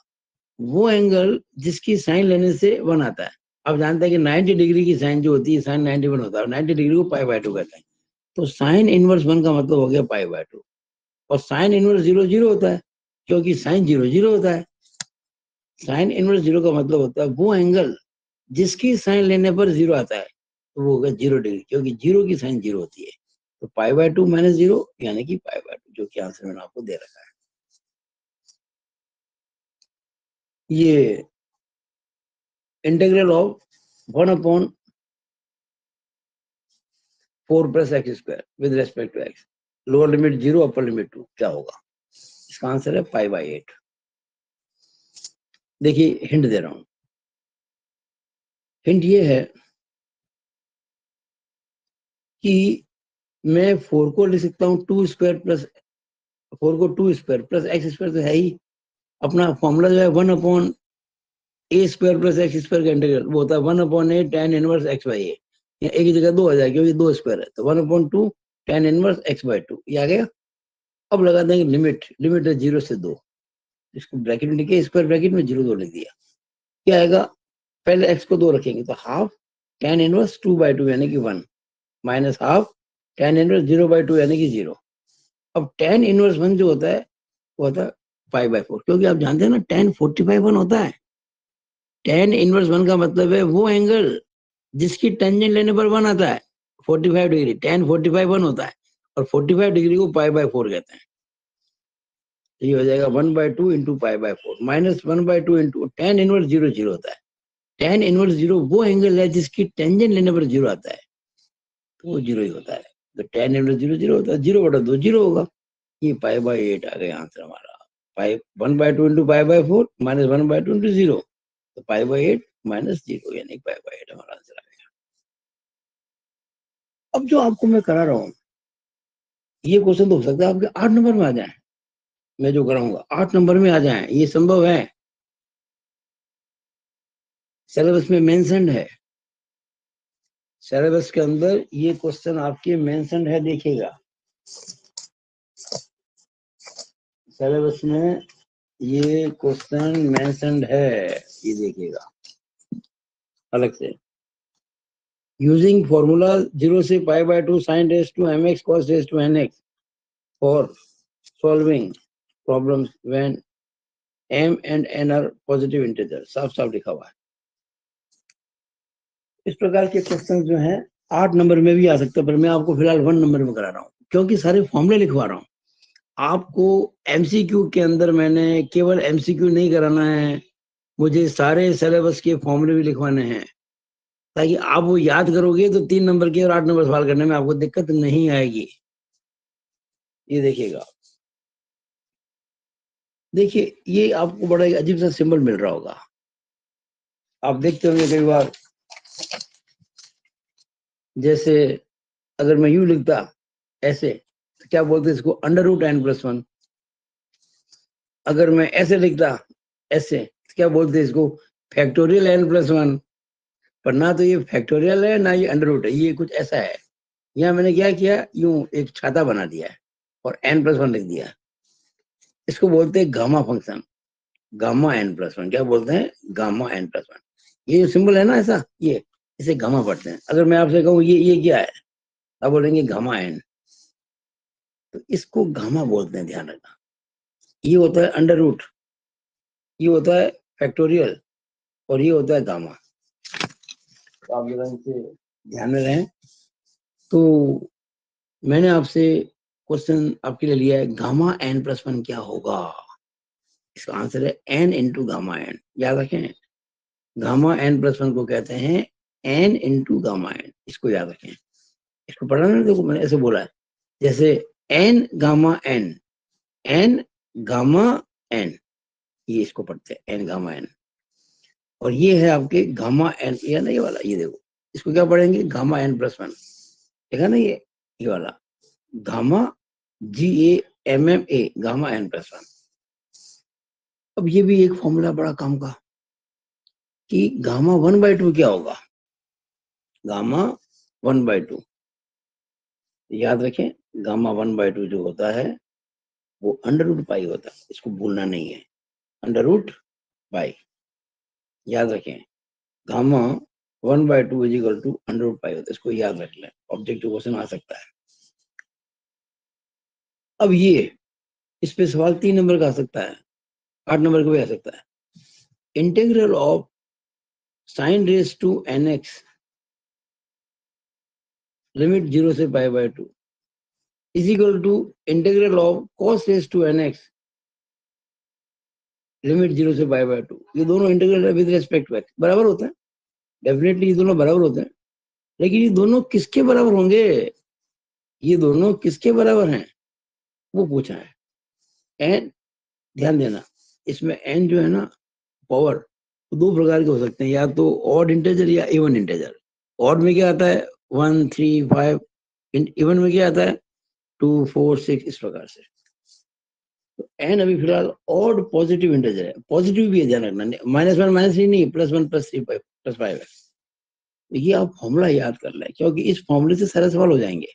वो एंगल जिसकी साइन लेने से 1 आता है। आप जानते हैं कि 90 डिग्री की साइन जो होती है साइन 91 होता है, 90 डिग्री को π/2 कहते हैं। तो साइन इनवर्स 1 का मतलब हो गया π/2। और साइन इनवर्स 0 0 होता है, क्योंकि साइन 0 0 होता है। साइन इनवर्स 0 का मतलब होता है वो एंगल जिसकी साइन लेने पर 0 आता है, तो वो होगा 0 डिग्री, क्योंकि 0 की साइन 0 होती है। तो π/2 माइनस 0 यानी कि π/2, जो कि आंसर मैंने आपको दे रखा है। ये integral of 1/4 + x² with respect to x, lower limit 0 upper limit 2, क्या होगा? इसका आंसर है π/8। देखिए हिंट दे रहा हूं। हिंट ये है कि मैं 4 को लिख सकता हूँ 2² + 4 को 2² + x² तो है ही। अपना फॉर्मूला जो है 1/a² + x² का इंटीग्रल वो होता है 1/a tan इनवर्स x/a। एक ही जगह 2 आ जाए क्योंकि 2 स्क्वायर है, तो 1/2 tan इनवर्स x/2 ये आ गया। अब लगा देंगे लिमिट, लिमिट है 0 से 2, इसको ब्रैकेट में लिखे, स्क्वायर ब्रैकेट में 0 2 लिख दिया। क्या आएगा? पहले x को 2 रखेंगे तो हाफ tan इनवर्स 2/2 यानी कि 1 माइनस हाफ tan इनवर्स 0/2 यानी कि 0। अब tan इनवर्स 1 जो होता है वो होता है π/4, क्योंकि आप जानते हैं ना tan 45 1 होता है। tan इनवर्स 1 का मतलब है वो एंगल जिसकी टेंजेंट लेने पर 1 आता है, 45 डिग्री। tan 45 1 होता है और 45 डिग्री को π/4 कहते हैं। तो ये हो जाएगा 1/2 into π/4 minus 1/2 into tan inverse 0 0 होता है। tan इनवर्स 0 वो एंगल है जिसकी टेंजेंट लेने पर 0 आता है, तो वो 0 ही होता है। तो tan इनवर्स 0 0 होता है, 0/2 0 होगा। ये π/8 आ गया आंसर हमारा। 1/2 इंटू π/4 माइनस 1/2 इंटू 0, तो π/8 माइनस 0 यानी π/8 हमारा आंसर आ गया। अब जो आपको मैं करा रहा हूँ ये क्वेश्चन तो हो सकता है आपके 8 नंबर में आ जाए। मैं जो कराऊंगा 8 नंबर में आ जाए, ये संभव है, सिलेबस में मेंशन्ड है। सिलेबस के अंदर ये क्वेश्चन आपके मेंशन्ड है, देखिएगा सिलेबस में ये क्वेश्चन मेंशन्ड है, ये देखिएगा अलग से। यूजिंग फॉर्मूला 0 से π/2 sin raised to mx cos raised to nx for solving problems when m and n are positive integers, साफ साफ लिखा हुआ है। इस प्रकार के क्वेश्चन जो हैं 8 नंबर में भी आ सकते हैं, पर मैं आपको फिलहाल 1 नंबर में करा रहा हूँ क्योंकि सारे फॉर्मूले लिखवा रहा हूँ। आपको एमसीक्यू के अंदर मैंने केवल एमसीक्यू नहीं कराना है, मुझे सारे सिलेबस के फॉर्मूले भी लिखवाने हैं, ताकि आप वो याद करोगे तो 3 नंबर के और 8 नंबर सवाल करने में आपको दिक्कत नहीं आएगी। ये देखिएगा, देखिए ये आपको बड़ा एक अजीब सा सिंबल मिल रहा होगा, आप देखते होंगे कई बार। जैसे अगर मैं यूं लिखता ऐसे तो क्या बोलते इसको √n+1। अगर मैं ऐसे लिखता ऐसे तो क्या बोलते इसको फैक्टोरियल n+1। पर ना तो ये फैक्टोरियल है ना ये अंडर है, ये कुछ ऐसा है। यहाँ मैंने क्या किया, यूं एक छाता बना दिया है और n+1 लिख दिया। इसको बोलते हैं गामा फंक्शन, गामा n+1। क्या बोलते हैं? Gamma n+1। ये जो सिंबल है ना ऐसा, ये इसे गामा पढ़ते हैं। अगर मैं आपसे कहूँ ये क्या है, आप बोलेंगे गामा n, तो इसको गामा बोलते हैं, ध्यान रखना। ये होता है अंडर रूट, ये होता है फैक्टोरियल और ये होता है गामा। तो आप जरा इनसे ध्यान में रहें। तो मैंने आपसे क्वेश्चन आपके लिए लिया है, गामा एन प्लस वन क्या होगा? इसका आंसर है एन इंटू गामा एन। याद रखें, गामा एन प्लस वन को कहते हैं एन इंटू गामा एन, इसको याद रखें। इसको पढ़ा ना, देखो मैंने ऐसे बोला है, जैसे n gamma n gamma n, ये इसको पढ़ते हैं एन गामा एन। और ये है आपके गामा एन, ये ना ये वाला, ये देखो इसको क्या पढ़ेंगे, गामा एन प्लस वन। देखा ना ये वाला gamma GAMMA, gamma n plus one. अब ये भी एक फॉर्मूला बड़ा काम का कि गामा 1/2 क्या होगा? गामा 1/2 याद रखें, गामा 1/2 जो होता है वो √π होता है, इसको भूलना नहीं है, √π। याद रखें, गामा 1/2 इज इक्वल टू √π होता है, इसको याद रख लें, ऑब्जेक्टिव क्वेश्चन आ सकता है। अब ये इस पे सवाल 3 नंबर का आ सकता है, 8 नंबर का भी आ सकता है। Integral of sin raise to nx limit 0 से π/2 is equal to integral of cos raise to nx limit 0 से π/2। ये दोनों integral with respect to x बराबर होते हैं, डेफिनेटली ये दोनों बराबर होते हैं। लेकिन ये दोनों किसके बराबर होंगे, ये दोनों किसके बराबर हैं, वो पूछा है। एन, ध्यान देना, इसमें एन जो है ना पावर, दो प्रकार के हो सकते हैं, या तो ऑड इंटेजर या इवन इंटेजर। ऑड में क्या आता है 1 3 5, इवन में क्या आता है 2 4 6, इस प्रकार से। तो एन अभी फिलहाल ऑड पॉजिटिव इंटेजर है, पॉजिटिव भी है, ध्यान रखना, -1 -3 नहीं, +1 +3 +5 है। ये आप फॉर्मूला याद कर लें, क्योंकि इस फॉर्मूले से सारे सवाल हो जाएंगे।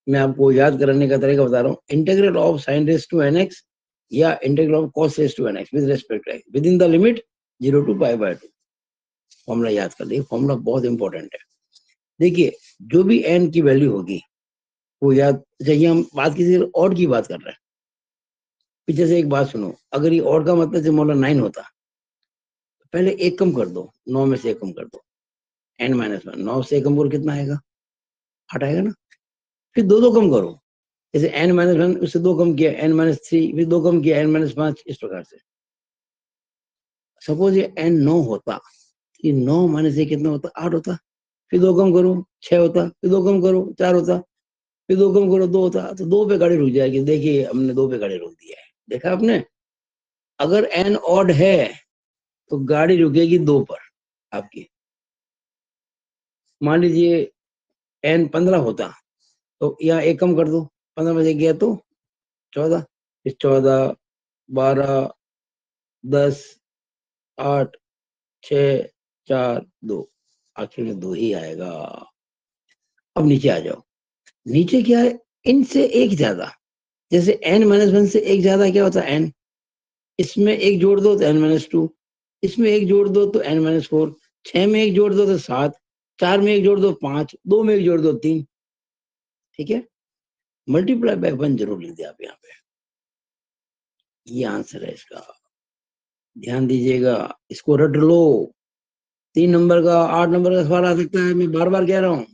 मैं आपको याद कराने का तरीका बता रहा हूँ, integral of sin raise to nx या integral of cos raise to nx with respect to x within the limit 0 to π/2। Formula याद कर लीजिए, फॉर्मूला बहुत इंपॉर्टेंट है। देखिए, जो भी n की वैल्यू होगी वो याद, जैसे हम बात किसी ऑड की बात कर रहे हैं, पीछे से एक बात सुनो, अगर ये ऑड का मतलब जब मौला 9 होता, तो पहले एक कम कर दो, 9 में से एक कम कर दो, n-1, 9 से एक कम करो, कितना आएगा 8 आएगा ना। फिर दो दो कम करो, जैसे n-1 उससे दो कम किया, n-3 फिर दो कम किया, n-5, इस प्रकार से। सपोज ये n9 होता, ये 9 माइनस 1 कितना होता, 8 होता। फिर दो कम करो 6 होता, फिर दो कम करो 4 होता, फिर दो कम करो 2 होता। तो 2 पे गाड़ी रुक जाएगी, देखिए हमने 2 पे गाड़ी रोक दिया है, देखा आपने। अगर n ऑड है तो गाड़ी रुकेगी 2 पर आपकी। मान लीजिए n15 होता, तो यहाँ एक कम कर दो, 15 में से गया तो 14, फिर 14 12 10 8 6 4 2, आखिर में 2 ही आएगा। अब नीचे आ जाओ, नीचे क्या है, इनसे एक ज्यादा, जैसे n-1 से एक ज्यादा क्या होता है n, इसमें एक जोड़ दो तो n-2, इसमें एक जोड़ दो तो n-4, 6 में एक जोड़ दो तो 7, 4 में एक जोड़ दो 5, 2 में एक जोड़ दो 3। ठीक है, मल्टीप्लाई बाय 1 जरूर लिख दिया आप यहाँ पे, ये आंसर है इसका, ध्यान दीजिएगा, इसको रट लो। 3 नंबर का 8 नंबर का सवाल आ सकता है, मैं बार बार कह रहा हूँ।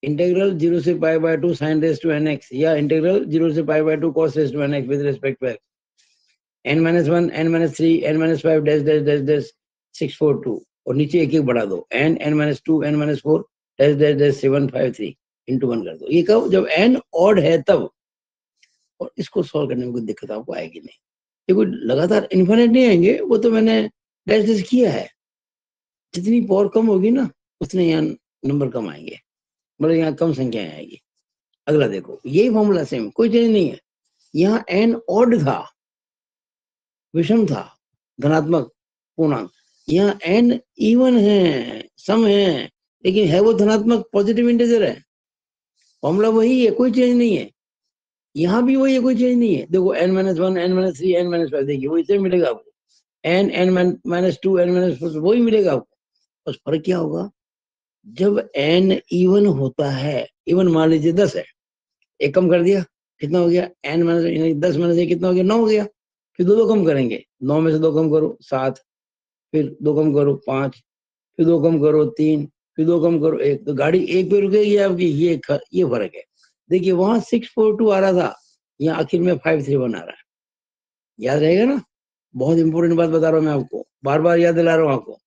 इंटीग्रल 0 से π/2 sin रेज टू nx या इंटीग्रल 0 से π/2 cos raise to nx with respect to x, n-1 n-3 n-5 dash dash dash dash 642, और नीचे एक एक बढ़ा दो, n-2 n-4 dash dash dash 753 into 1 कर दो। ये कब, जब n ऑड है तब। और इसको सॉल्व करने में कोई दिक्कत आपको आएगी नहीं, ये कोई लगातार इन्फिनिट नहीं आएंगे, वो तो मैंने डैश डैश किया है। जितनी पावर कम होगी ना, उतने यहाँ नंबर कम आएंगे, मतलब यहाँ कम संख्याएं आएगी। अगला देखो, यही फॉर्मूला सेम, कोई चेंज नहीं है। यहाँ n ऑड था, विषम था, धनात्मक पूर्णांक। यहाँ n इवन है, सम है, लेकिन है वो धनात्मक पॉजिटिव इंटीजर है। फॉर्मूला वही है, कोई चेंज नहीं है। यहाँ भी वही है, कोई चेंज नहीं है। देखो n-1 n-3 n-5, देखिए वही से मिलेगा आपको, n-2 n-4 वही मिलेगा आपको। बस फर्क क्या होगा, जब n इवन होता है, इवन मान लीजिए 10 है, एक कम कर दिया, कितना हो गया n-10 में से कितना हो गया, 9 हो गया। फिर दो दो कम करेंगे, 9 में से 2 कम करो 7, फिर 2 कम करो 5, फिर 2 कम करो 3, फिर 2 कम करो 1, तो गाड़ी 1 पे रुकेगी आपकी। ये फर्क है। देखिए वहां 642 आ रहा था, यहाँ आखिर में 531 आ रहा है। याद रहेगा ना, बहुत इंपॉर्टेंट बात बता रहा हूँ मैं आपको, बार बार याद दिला रहा हूँ आपको।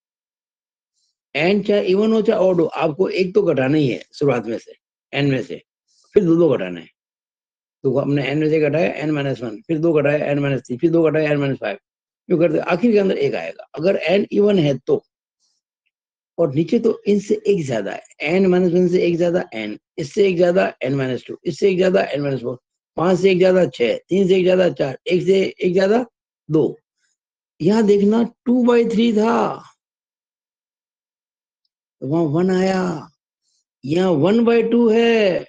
एन चाहे इवन हो चाहे ऑड हो, आपको एक तो घटाना ही है शुरुआत में से, एन में से, फिर दो घटाना है। तो हमने एन में से घटाया n-1, फिर 2 घटाया n-3, फिर 2 घटाया n-5, क्यों करते आखिर के अंदर एक आएगा। अगर एन इवन है तो, और नीचे तो इनसे एक ज्यादा है, n-1 से एक ज्यादा n, इससे एक ज्यादा n-2, इससे एक ज्यादा n-4, 5 से एक ज्यादा 6, 3 से एक ज्यादा 4, 1 से एक ज्यादा 2। यहाँ देखना 2/3 था, तो वहां 1 आया, यहाँ 1/2 है,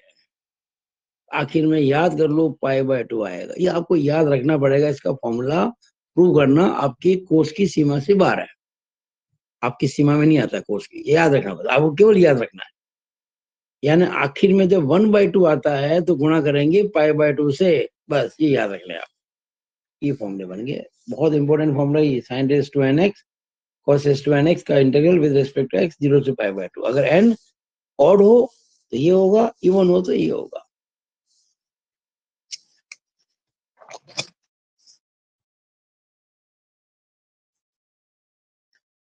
आखिर में याद कर लो π/2 आएगा। ये आपको याद रखना पड़ेगा, इसका फॉर्मूला प्रूव करना आपके कोर्स की सीमा से बाहर है, आपकी सीमा में नहीं आता कोर्स की, ये याद रखना पड़ेगा आपको, केवल याद रखना है। यानी आखिर में जब 1/2 आता है तो गुणा करेंगे π/2 से, बस ये याद रख लें आप। ये फॉर्मूले बन गए, बहुत इंपॉर्टेंट फॉर्मूला ये, sin raised to nx cos raised to nx का integral with respect to x 0 से π/2। अगर n ऑड हो तो ये होगा, इवन हो तो ये होगा।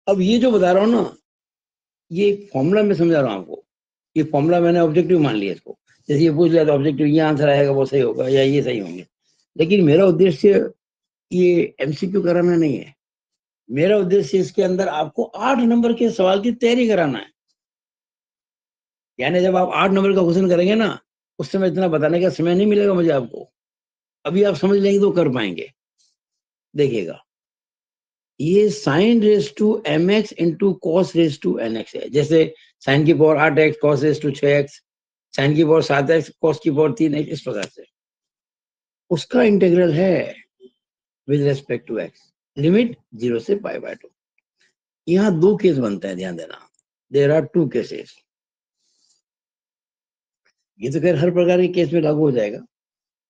अब ये जो बता रहा हूँ ना, ये फॉर्मूला में समझा रहा हूँ आपको, ये फॉर्मूला मैंने ऑब्जेक्टिव मान लिया इसको। जैसे ये पूछ लिया तो ऑब्जेक्टिव ये आंसर आएगा, वो सही होगा या ये सही होंगे, लेकिन मेरा उद्देश्य ये एमसीक्यू कराना नहीं है। मेरा उद्देश्य इसके अंदर आपको 8 नंबर के सवाल की तैयारी कराना है। यानी जब आप 8 नंबर का क्वेश्चन करेंगे ना, उस समय इतना बताने का समय नहीं मिलेगा मुझे आपको, अभी आप समझ लेंगे तो कर पाएंगे। देखिएगा, ये sine raise to m x into cos raise to n x है। जैसे साइन की power 8x, cos raise to 6x, साइन की पावर 7x, कॉस की पावर 3x, इस प्रकार से उसका इंटीग्रल है with respect to x, limit 0 से π/2। यहाँ 2 केस बनता है, ध्यान देना, देयर आर 2 केसेस। ये तो खैर हर प्रकार के केस में लागू हो जाएगा,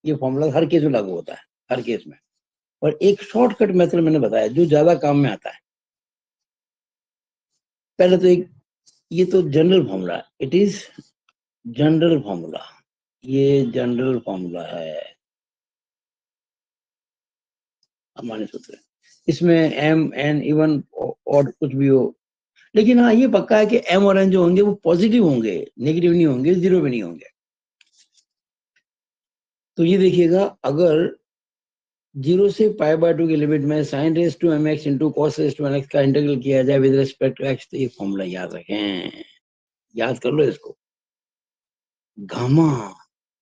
ये फॉर्मूला हर केस में लागू होता है, हर केस में। और एक शॉर्टकट मेथड मैंने बताया जो ज्यादा काम में आता है। पहले तो एक, ये तो general formula, it is general formula, ये जनरल फॉर्मूला है, सामान्य सूत्र। इसमें एम एन इवन और कुछ भी हो, लेकिन हाँ ये पक्का है कि एम और एन जो होंगे वो पॉजिटिव होंगे, नेगेटिव नहीं होंगे, जीरो भी नहीं होंगे। तो ये देखिएगा, अगर 0 से π/2 की लिमिट में sine raise to m x into cos raise to n x का इंटीग्रल किया जाए विद रिस्पेक्ट टू एक्स, तो ये फॉर्मूला याद रखें, याद कर लो इसको। Gamma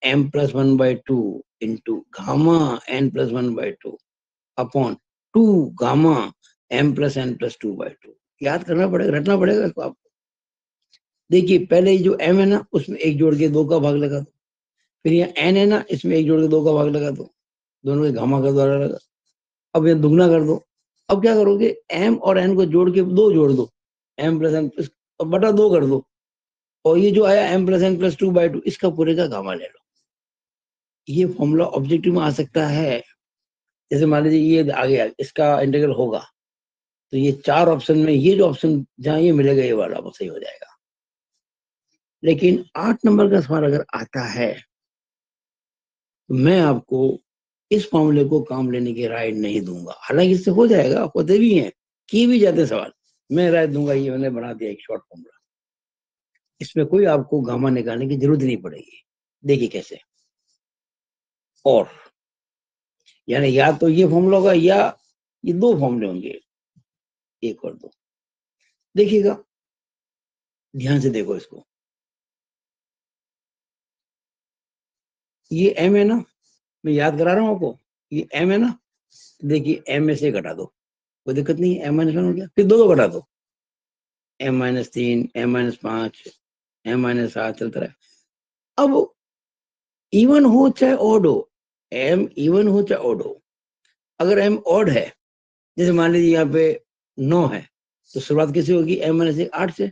m+1/2 into gamma n+1/2 upon 2 gamma m+n+2/2। याद करना पड़ेगा, रटना पड़ेगा इसको आपको। देखिए पहले जो m है ना, उसमें एक जोड़ के 2 का भाग लगा दो, फिर यहाँ n है ना, इसमें एक जोड़ के 2 का भाग लगा दो, दोनों के गामा का द्वारा लगा। अब ये दुगना कर दो। अब क्या करोगे, m और n को जोड़ के 2 जोड़ दो, m+n+ बटा 2 कर दो, और ये जो आया m+n+2/2, इसका पूरे का गामा ले लो। ये फॉर्मूला ऑब्जेक्टिव में आ सकता है। जैसे मान लीजिए ये आ गया, इसका इंटीग्रल होगा, तो ये 4 ऑप्शन में ये जो ऑप्शन जहां ये मिलेगा, ये वाला वो सही हो जाएगा। लेकिन 8 नंबर का सवाल अगर आता है तो मैं आपको इस फॉर्मूले को काम लेने की राय नहीं दूंगा। हालांकि इससे हो जाएगा, होते भी हैं, किए भी जाते सवाल, मैं राय दूंगा ये मैंने बना दिया एक शॉर्ट फॉर्मूला, इसमें कोई आपको गामा निकालने की जरूरत नहीं पड़ेगी। देखिए कैसे, और यानी या तो ये फॉर्मूला होगा या ये 2 फॉर्मूले होंगे, 1 और 2। देखिएगा ध्यान से देखो इसको, ये m है ना, मैं याद करा रहा हूं आपको, ये m है ना, देखिए m में से घटा दो, कोई दिक्कत नहीं है, m-1 हो गया, फिर 2 घटा दो, m-3, m-5, m-7 चलता रहे। अब इवन हो चाहे ऑड हो, m इवन हो चाहे ऑड हो, अगर m ऑड है, जैसे मान लीजिए यहाँ पे 9 है, तो शुरुआत कैसे होगी, m-1 8 से।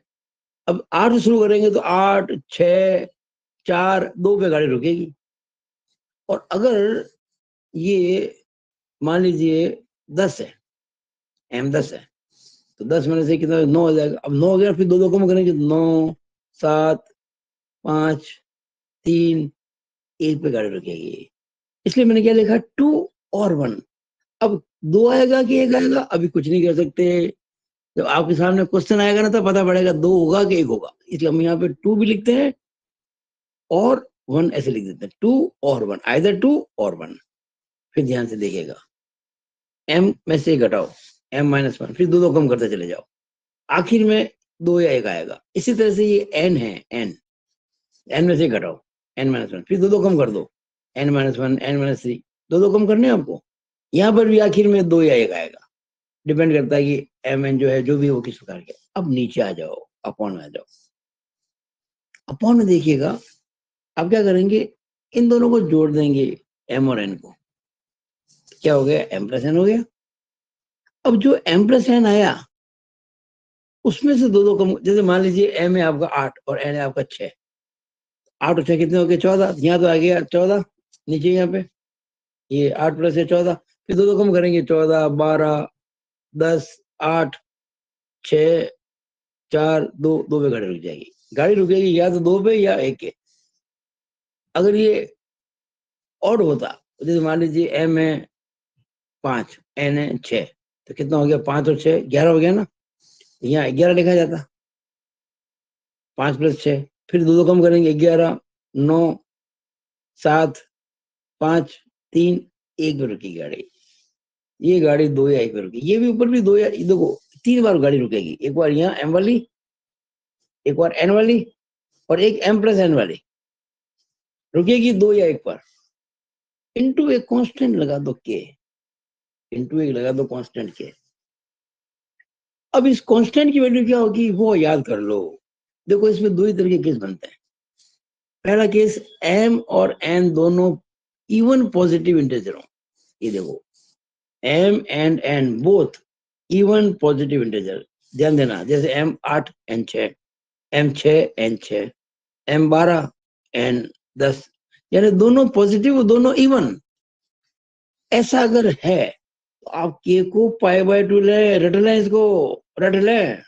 अब 8 से शुरू करेंगे तो 8, 6, 4, 2 पे गाड़ी रुकेगी। और अगर ये मान लीजिए 10 है, m 10 है, तो 10 में से कितना 9 हो जाएगा। अब 9 हो गया, फिर दो दो कम करेंगे, 9 7 5 3 1 पे गाड़ी रुकेगी। इसलिए मैंने क्या लिखा, 2 और 1। अब 2 आएगा कि 1 आएगा अभी कुछ नहीं कर सकते। जब आपके सामने क्वेश्चन आएगा ना तो पता पड़ेगा 2 होगा कि 1 होगा। इसलिए हम यहाँ पे 2 भी लिखते हैं और 1 ऐसे लिख देते हैं, 2 और 1, आइदर 2 और 1। फिर ध्यान से देखिएगा, m में से घटाओ m-1, फिर दो दो कम करते चले जाओ, आखिर में 2 या 1 आएगा। इसी तरह से ये n है, n में से घटाओ n-1, फिर दो दो कम कर दो, n-1 n-3, दो दो कम करने हैं आपको। यहाँ पर भी आखिर में 2 या 1 आएगा, डिपेंड करता है कि mn जो है जो भी वो किस प्रकार के। अब नीचे आ जाओ, अपॉन में आ जाओ। अपॉन में देखिएगा, अब क्या करेंगे, इन दोनों को जोड़ देंगे, m और n को। क्या हो गया, m+n हो गया। अब जो m+n आया उसमें से दो दो कम, जैसे मान लीजिए m है आपका 8 और n है आपका 6, 8 और 6 कितने हो गए, 14। यहाँ तो आ गया 14 नीचे, यहाँ पे ये 8 + 14, फिर दो दो कम करेंगे, 14 12 10 8 6 4 2 2 पे गाड़ी रुक जाएगी। गाड़ी रुकेगी या तो 2 पे या 1 के। अगर ये ऑड होता, जैसे मान लीजिए m है 5 n है 6, तो कितना हो गया, 5 और 6 11 हो गया ना। यहाँ 11 लिखा जाता, 5 + 6, फिर दो दो कम करेंगे, 11 9 7 5 3 1 पे रुकी गाड़ी। ये गाड़ी 2 या 1 पे रुकी, ये भी ऊपर भी 2 या, देखो 3 बार गाड़ी रुकेगी, एक बार यहाँ m वाली, एक बार n वाली, और एक m+n वाली रुकेगी 2 या 1 पर। इनटू एक कांस्टेंट लगा दो के, इनटू एक लगा दो कांस्टेंट के। अब इस कांस्टेंट की वैल्यू क्या होगी वो याद कर लो। देखो इसमें दो ही तरह के केस बनते हैं। पहला केस, m और n दोनों इवन पॉजिटिव इंटीजर हो। ये देखो m and n both even positive integer. ध्यान देना, जैसे m 8 n 6, m 6 n 6, m 12 n 10, यानी दोनों पॉजिटिव, दोनों इवन। ऐसा अगर है तो आप k को π/2 ले, रट लें इसको, रट लें।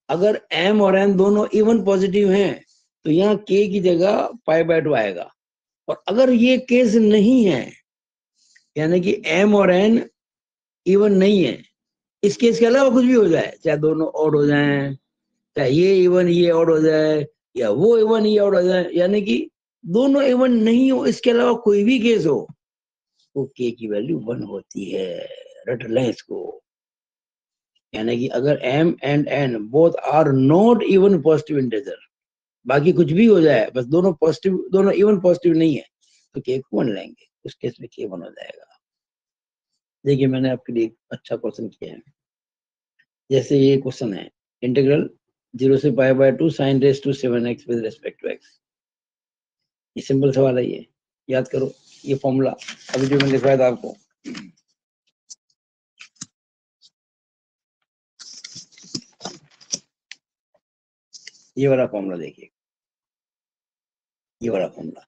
अगर m और n दोनों इवन पॉजिटिव हैं तो यहाँ k की जगह π/2 आएगा। और अगर ये केस नहीं है, यानी कि m और n इवन नहीं है, इस केस के अलावा कुछ भी हो जाए, चाहे दोनों ऑड हो जाएं, चाहे ये इवन ये ऑड हो जाए, या वो इवन ये ऑड हो जाए, यानी कि दोनों इवन नहीं हो, इसके अलावा कोई भी केस हो, तो k की वैल्यू 1 होती है। रट लें इसको। यानी कि अगर m and n both are not even positive integer, बाकी कुछ भी हो जाए, बस दोनों पॉजिटिव, दोनों इवन पॉजिटिव नहीं है, तो k को 1 लेंगे, उस केस में k 1 हो जाएगा। देखिए मैंने आपके लिए अच्छा क्वेश्चन किया है। जैसे ये क्वेश्चन है, इंटीग्रल 0 से π/2 sin⁻⁷x with respect to x। ये सिंपल सवाल है, ये याद करो। ये फॉर्मूला अभी जो मैंने लिखवाया था आपको, ये वाला फॉर्मूला देखिए, ये वाला फॉर्मूला।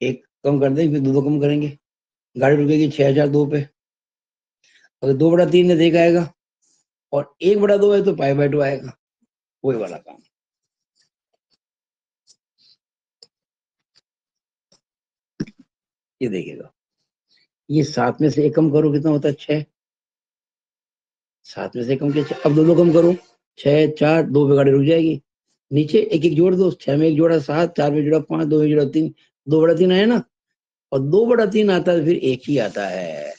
एक कम कर देंगे, फिर दो दो कम करेंगे, गाड़ी रुकेगी 6002 पे। अगर 2/3 है तो 1 आएगा, और 1/2 है तो π/2 आएगा। वही वाला काम। ये देखिएगा, ये 7 में से 1 कम करो, कितना होता है, 6। 7 में से 1 कम किया, अब दो दो कम करो, 6 4 2 पे गाड़ी रुक जाएगी। नीचे एक एक जोड़ दो, 6 में 1 जोड़ा 7, 4 में जोड़ा 5, 2 में जोड़ा 3, 2/3 आया ना। और 2/3 आता है फिर 1 ही आता है।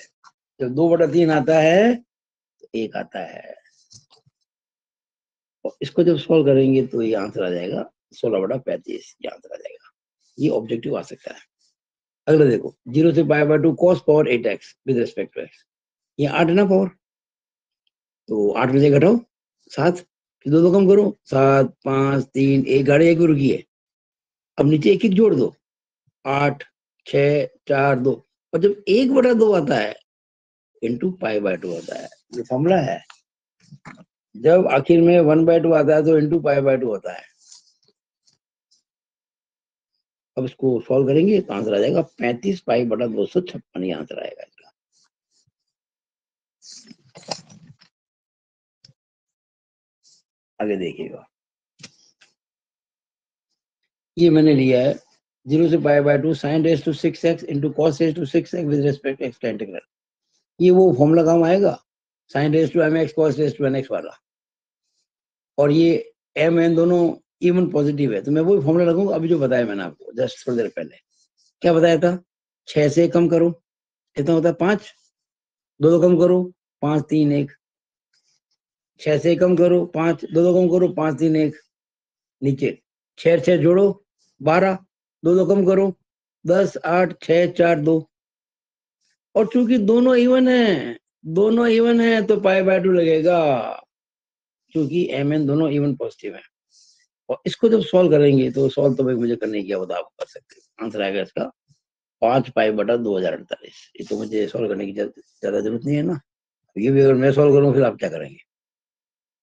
जब 2/3 आता है तो 1 आता है। और इसको जब सॉल्व करेंगे तो ये आंसर आ जाएगा 16/35, ये आंसर आ जाएगा। ये ऑब्जेक्टिव आ सकता है। अगला देखो, 0 से π/2 cos power 8x with respect to x। ये 8 है ना पावर, तो 8 में से घटाओ 7, फिर दो दो कम करो, 7 5 3 1, गाड़ी 1 भी रुकी है। अब नीचे एक एक जोड़ दो, 8 6 4 2, और जब 1/2 आता है इंटू π/2 होता है। ये फॉर्मूला है। जब आखिर में 1/2 आता है तो इंटू π/2 होता है। अब इसको सॉल्व करेंगे तो आंसर आ जाएगा 35π/256, ये आंसर आएगा इसका। आगे देखिएगा, ये मैंने लिया है 0 से pi by 2 sine raise to 6x into cos raise to 6x with respect x का इंटीग्रल। ये वो फॉर्मूला काम आएगा sine raise to mx cos raise to nx वाला, और ये m n दोनों इवन पॉजिटिव है, तो मैं वही फॉर्मूला लगाऊंगा अभी जो बताया मैंने आपको जस्ट थोड़ी देर पहले। क्या बताया था, 6 से कम करो कितना होता है 5, 2 कम करो 5 3 1, 6 से कम करो 5, 2 कम करो 5 3 1, नीचे 6 6 जोड़ो 12, 2 कम करो 10 8 6 4 2, और चूंकि दोनों इवन है तो पाई बाय 2 लगेगा, क्योंकि एम एन दोनों इवन पॉजिटिव है। और इसको जब सॉल्व करेंगे तो सॉल्व तो भाई मुझे करने की क्या होता आप कर सकते हैं, आंसर आएगा इसका 5 पाई बटा 2048। ये तो मुझे सॉल्व करने की ज्यादा जरूरत नहीं है ना, ये भी अगर मैं सॉल्व करूँ फिर आप क्या करेंगे,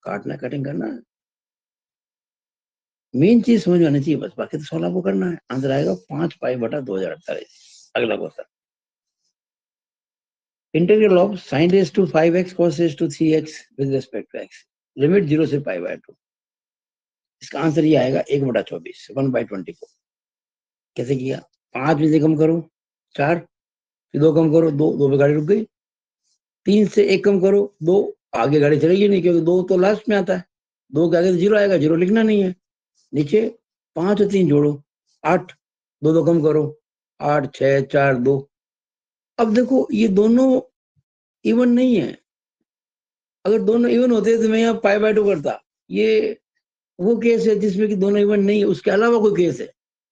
काटना कटिंग करना है, मेन चीज समझ में आनी चाहिए बस, बाकी तो सॉल्व आपको करना है। आंसर आएगा 5 पाई बटा 2048। अगला question, integral of sin raise to 5x cos raise to 3x with respect to x, limit 0 से पाई बाय 2। इसका आंसर ये आएगा 1/24, 1/24। कैसे किया, 5 में से कम करो 4, फिर 2 कम करो 2, 2 पे गाड़ी रुक गई, 3 से 1 कम करो 2, आगे गाड़ी चलेगी नहीं क्योंकि 2 तो लास्ट में आता है, 2 के आगे तो 0 आएगा, 0 लिखना नहीं है, नीचे 5 और 3 जोड़ो 8, 2 कम करो 8 6 4 2। अब देखो ये दोनों इवन नहीं है, अगर दोनों इवन होते तो मैं यहाँ पाई बाय 2 करता। ये वो केस है जिसमें कि दोनों इवन नहीं है, उसके अलावा कोई केस है,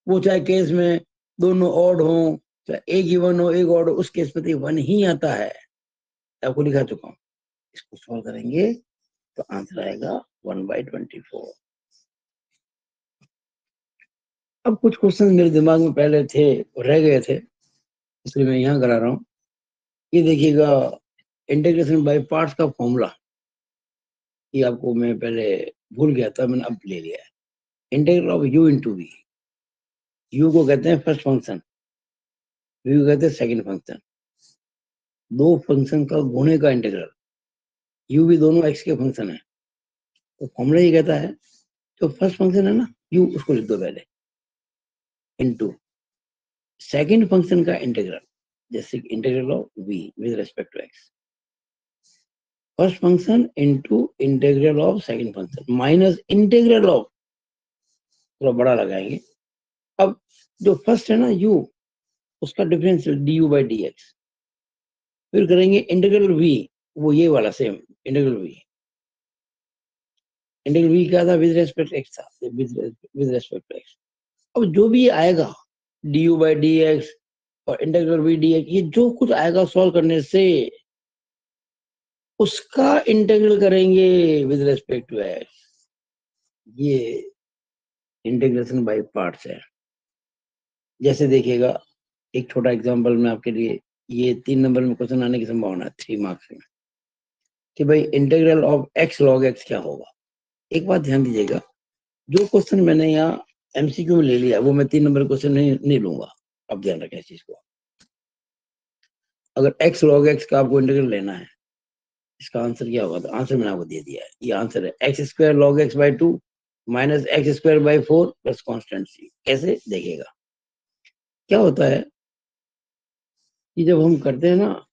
वो चाहे केस में दोनों ऑड हो, चाहे एक इवन हो एक ऑड हो, उस केस में तो वन ही आता है, आपको लिखा चुका हूँ। इसको सॉल्व करेंगे तो आंसर आएगा 1/24। अब कुछ क्वेश्चन मेरे दिमाग में पहले थे और रह गए थे, इसलिए मैं यहाँ करा रहा हूँ। ये देखिएगा इंटीग्रेशन बाय पार्ट्स का फॉर्मूला, ये आपको मैं पहले भूल गया था, मैंने अब ले लिया है। Integral of u into v, u को कहते हैं फर्स्ट फंक्शन, v को कहते हैं सेकंड फंक्शन, दो फंक्शन का गुणे का इंटीग्रल, u भी दोनों x के फंक्शन है, तो फॉर्मूला ये कहता है जो फर्स्ट फंक्शन है ना u, उसको लिख दो पहले, इनटू सेकंड फंक्शन का इंटीग्रल, जैसे integral of v with respect to x, first function into integral of second function minus integral of, थोड़ा बड़ा लगाएंगे, अब जो फर्स्ट है ना u, उसका differential du by d x, फिर करेंगे इंटीग्रल v, वो ये वाला same integral v, integral v क्या था विद रेस्पेक्ट x था, विद रेस्पेक्ट x। अब जो भी आएगा du बाई डी एक्स और इंटीग्रल v dx, ये जो कुछ आएगा सॉल्व करने से उसका इंटीग्रल करेंगे विद रेस्पेक्ट टू x। ये इंटीग्रेशन बाय पार्ट्स है। जैसे देखिएगा एक छोटा एग्जांपल में आपके लिए, ये 3 नंबर में क्वेश्चन आने की संभावना है 3 मार्क्स में, कि भाई integral of x log x क्या होगा। एक बात ध्यान दीजिएगा, जो क्वेश्चन मैंने यहाँ एमसीक्यू में ले लिया वो मैं 3 नंबर क्वेश्चन नहीं लूंगा। अब ध्यान रखें इस चीज को, अगर x log x का आपको इंटीग्रल लेना है, इसका आंसर क्या होगा, तो आंसर मैंने आपको दे दिया है, ये आंसर है x square log x by 2 minus x square by 4 plus constant c। कैसे देखिएगा, क्या होता है कि जब हम करते हैं ना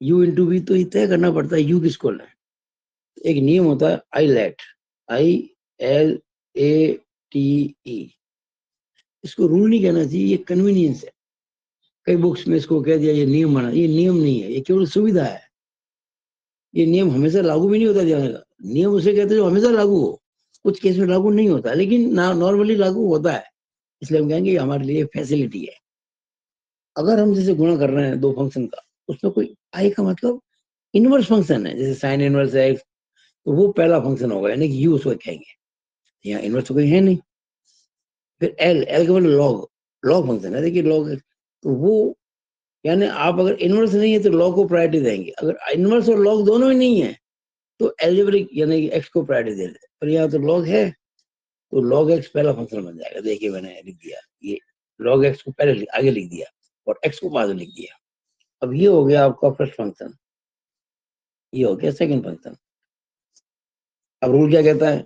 u इंटू वी, तो ये तय करना पड़ता है u किसको लें। एक नियम होता है ILAT, ILATE, इसको रूल नहीं कहना चाहिए, ये कन्वीनियंस है। कई बुक्स में इसको कह दिया ये नियम बना, ये नियम नहीं है, ये केवल सुविधा है। ये नियम हमेशा लागू भी नहीं होता, जानेगा नियम उसे कहते हैं जो हमेशा लागू हो, कुछ केस में लागू नहीं होता लेकिन नॉर्मली लागू होता है, इसलिए हम कहेंगे हमारे लिए फैसिलिटी है। अगर हम जैसे गुणा कर रहे हैं दो फंक्शन का, उसमें कोई आई का मतलब इनवर्स फंक्शन है, जैसे साइन इनवर्स एक्स, तो वो पहला फंक्शन होगा, यानी कि यू उसको कहेंगे, यहाँ इनवर्स तो कोई है नहीं। फिर एल, एल केवल लॉग, लॉग फंक्शन है, देखिए लॉग, तो वो यानी आप अगर इनवर्स नहीं है तो लॉग को प्रायोरिटी देंगे, अगर इनवर्स और लॉग दोनों ही नहीं है तो एल्जेब्रिक यानी कि एक्स को प्रायोरिटी दे देते, पर यहाँ तो लॉग है तो लॉग एक्स पहला फंक्शन बन जाएगा। देखिए मैंने लिख दिया, ये लॉग एक्स को पहले आगे लिख दिया और एक्स को बाद में लिख दिया। अब ये हो गया आपका फर्स्ट फंक्शन, ये हो गया सेकंड फंक्शन। अब रूल क्या कहता है,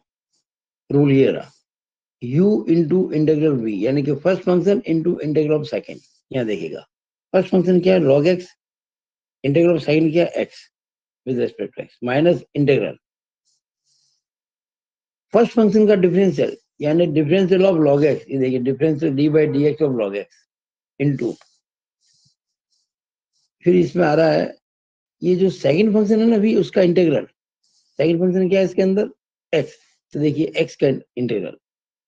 रूल ये रहा, u इंटू इंटीग्रल v, यानी कि first function into integral of second. यहाँ देखिएगा फर्स्ट फंक्शन क्या है log x, integral of second क्या है x with respect to x, minus integral first function का डिफरेंशियल, यानी डिफरेंशियल ऑफ log x, ये देखिए differential d by d x of log x into, फिर इसमें आ रहा है ये जो सेकंड फंक्शन है ना v, उसका इंटीग्रल, सेकंड फंक्शन क्या है इसके अंदर x, तो देखिए x का integral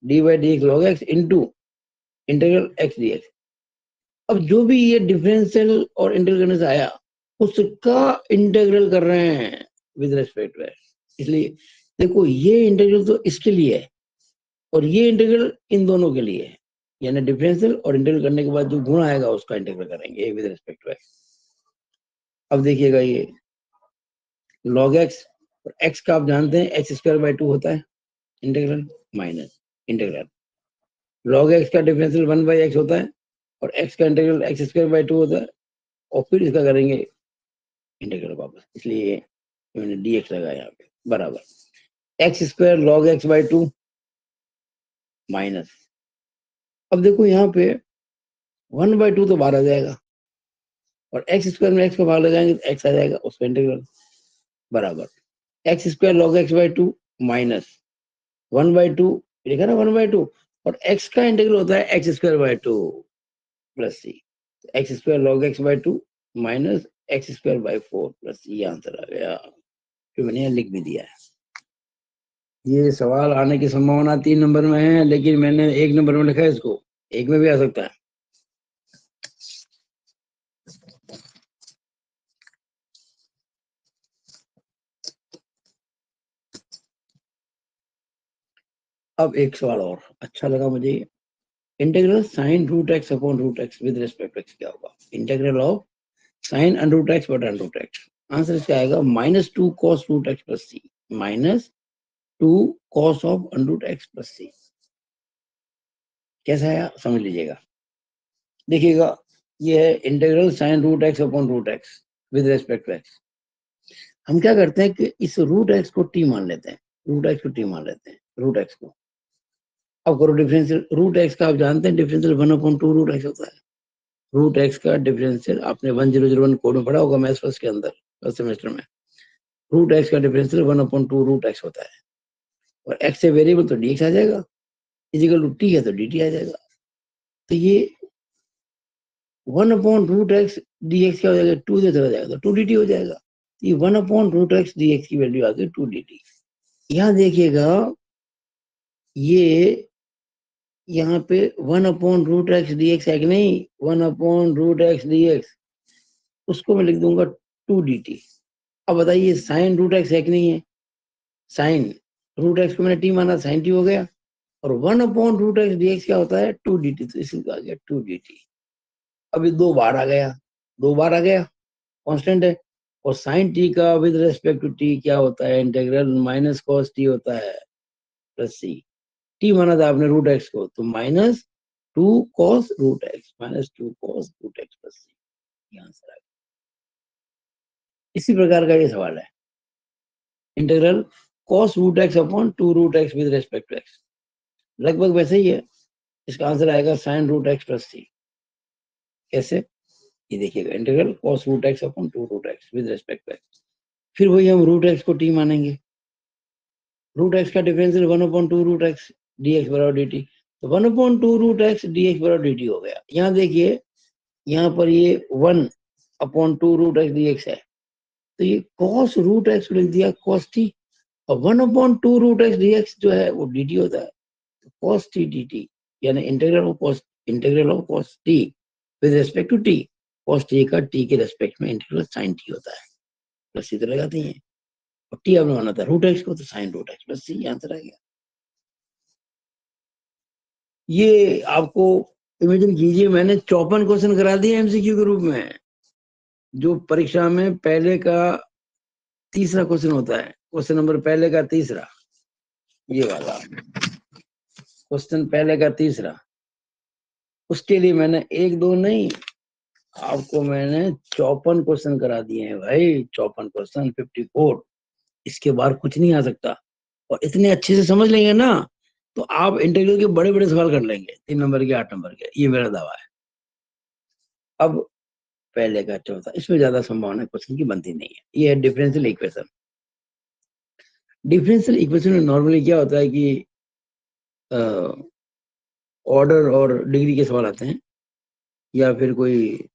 d by d x log x into integral x dx। अब जो भी ये डिफरेंशियल और इंटीग्रल करने से आया उसका इंटीग्रल कर रहे हैं विद रेस्पेक्ट टू x, इसलिए देखो ये इंटीग्रल तो इसके लिए है और ये इंटीग्रल इन दोनों के लिए है, यानी डिफरेंशियल और इंटीग्रल करने के बाद जो गुण आएगा उसका इंटीग्रल करेंगे विद रेस्पेक्ट टू x। अब देखिएगा ये log x और x का आप जानते हैं x स्क्वायर बाई 2 होता है integral, minus integral log x का डिफरेंशियल 1 बाई x होता है और x का इंटीग्रल x स्क्वायर बाई 2 होता है, और फिर इसका करेंगे इंटीग्रल वापस, इसलिए मैंने dx लगाया यहाँ पे बराबर x square log x by 2 minus, अब देखो यहाँ पे 1 बाई 2 तो बाहर आ जाएगा और x स्क्वायर में x को बाहर ले जाएंगे तो x आ जाएगा, उसका इंटीग्रल बराबर x square log x by 2 minus 1 by 2, लिखा ना 1 बाई 2, और x का इंटीग्रल होता है x square by 2 plus c, x square log x by 2 minus x square by 4 plus ये आंसर आ गया, फिर मैंने यहाँ लिख भी दिया है। ये सवाल आने की संभावना 3 नंबर में है, लेकिन मैंने 1 नंबर में लिखा है, इसको 1 में भी आ सकता है। अब एक सवाल और अच्छा लगा मुझे, integral sine root x upon root x with respect to x क्या होगा, integral of sine under root x बटा अंडर रूट एक्स, आंसर इसका आएगा -2 cos root x plus c, -2 cos of under root x plus c. कैसा है समझ लीजिएगा, देखिएगा ये है integral sine root x upon root x with respect to x. हम क्या करते हैं कि इस रूट एक्स को टी मान लेते हैं, रूट एक्स को टी मान लेते हैं, रूट एक्स को। अब करो डिफरेंशियल, रूट एक्स का आप जानते हैं डिफरेंशियल 1/2 रूट एक्स होता है, रूट एक्स का डिफरेंशियल आपने 1001 कोड में पढ़ा होगा मैथ्स फर्स्ट के अंदर, फर्स्ट सेमेस्टर में। रूट एक्स का डिफरेंशियल 1/2 रूट एक्स होता है, और एक्स से वेरिएबल तो डी एक्स आ जाएगा, इजिकल टू टी है तो डी टी आ जाएगा, तो ये 1/√x dx क्या हो जाएगा, 2 से चला जाएगा तो 2dt हो जाएगा, ये 1/√x dx की वैल्यू आ गई 2dt। यहाँ देखिएगा ये यहाँ पे 1/√x dx है कि नहीं, 1/√x dx, उसको मैं लिख दूंगा 2dt। अब बताइए साइन रूट एक्स है कि नहीं है, साइन रूट एक्स को मैंने टी माना, साइन टी हो गया, और 1/√x dx क्या होता है 2dt, तो इसलिए आ गया 2dt। अभी 2 बार आ गया, 2 बार आ गया, कांस्टेंट है, और साइन टी का विद रेस्पेक्ट टू टी क्या होता है, इंटीग्रल माइनस कॉस टी होता है प्लस सी, टी माना था आपने रूट एक्स को, तो -2 cos root x, -2 cos root x plus c, answer आ गया। इसी प्रकार का ये सवाल है, integral cos root x upon 2 root x with respect to x, लगभग वैसे ही है, इसका आंसर आएगा sine root x plus c. कैसे, ये देखिएगा integral cos root x upon 2 root x with respect to x, फिर वही हम रूट एक्स को टी मानेंगे, रूट एक्स का डिफरेंशियल 1/2 रूट एक्स dx बराबर dt, तो 1/2 रूट एक्स dx बराबर dt हो गया। यहाँ देखिए यहाँ पर ये 1/2 रूट एक्स dx है, तो ये cos रूट एक्स लिख दिया cos t, और 1/2 रूट एक्स dx जो है वो dt होता है, तो cos t dt, यानी integral of cos t with respect to t, cos t का t के रेस्पेक्ट में इंटीग्रल sin t होता है, प्लस सी तो लगाते हैं, और टी आपने माना था रूट एक्स को, तो sign root x plus c, answer आ गया। ये आपको इमेजिन कीजिए मैंने 54 क्वेश्चन करा दिए एमसीक्यू के रूप में, जो परीक्षा में पहले का तीसरा क्वेश्चन होता है, क्वेश्चन नंबर पहले का तीसरा, ये वाला क्वेश्चन पहले का तीसरा, उसके लिए मैंने 1-2 नहीं, आपको मैंने 54 क्वेश्चन करा दिए हैं भाई, 54 क्वेश्चन 54, इसके बाहर कुछ नहीं आ सकता। और इतने अच्छे से समझ लेंगे ना तो आप इंटीग्रल के बड़े बड़े सवाल कर लेंगे, 3 नंबर के, 8 नंबर के, ये मेरा दावा है। अब पहले का चौथा, इसमें ज्यादा संभावना क्वेश्चन की बनती नहीं है। ये है डिफरेंशियल इक्वेशन। डिफरेंशियल इक्वेशन में नॉर्मली क्या होता है कि ऑर्डर और डिग्री के सवाल आते हैं, या फिर कोई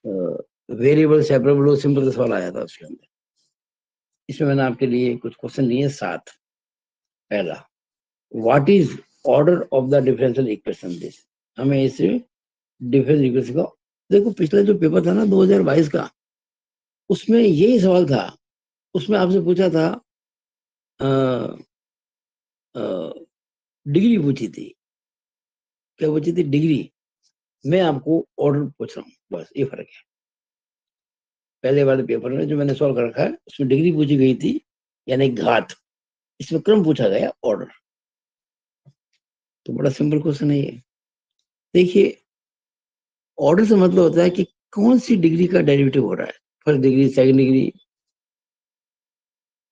वेरिएबल सेपरेबल सिंपल सवाल आया था उसके अंदर। इसमें मैंने आपके लिए कुछ क्वेश्चन लिए 7। पहला, what is order of the differential equation this. हमें इस डिफरेंशियल इक्वेशन का, देखो पिछला जो पेपर था ना 2022 का, उसमें यही सवाल था। उसमें आपसे पूछा था डिग्री पूछी थी। क्या पूछी थी? डिग्री। मैं आपको ऑर्डर पूछ रहा हूँ, बस ये फर्क है। पहले वाले पेपर में जो मैंने सॉल्व कर रखा है उसमें डिग्री पूछी गई थी, यानी घात। इसमें क्रम पूछा गया, ऑर्डर। तो बड़ा सिंपल क्वेश्चन है ये। देखिए, ऑर्डर से मतलब होता है कि कौन सी डिग्री का डेरिवेटिव हो रहा है, फर्स्ट डिग्री, सेकंड डिग्री।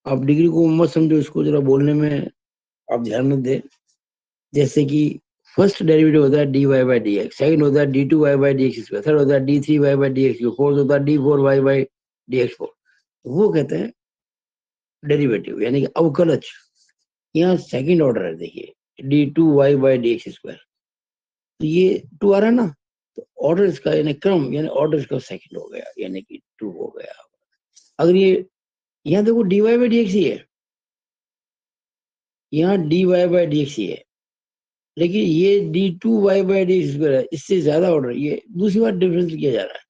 आप डिग्री को मत समझो, इसको जरा बोलने में आप ध्यान में दें। जैसे कि फर्स्ट डेरिवेटिव होता है d y by d x, second होता है d two y by d x square, third होता है d three y by d x cube, fourth होता है d four y by d x four. वो कहते हैं डेरिवेटिव, यानी कि अवकलज। यहाँ सेकंड ऑर्डर है, देखिए d two y by d x square. तो ये टू आ रहा है ना, तो ऑर्डर इसका यानी क्रम, यानी ऑर्डर इसका सेकंड हो गया, यानी कि टू हो गया। अगर ये यहाँ देखो d y by d x ही है, यहाँ d y by d x ही है, लेकिन ये d two y by d x square है, इससे ज्यादा ऑर्डर, ये दूसरी बार डिफरेंस किया जा रहा है,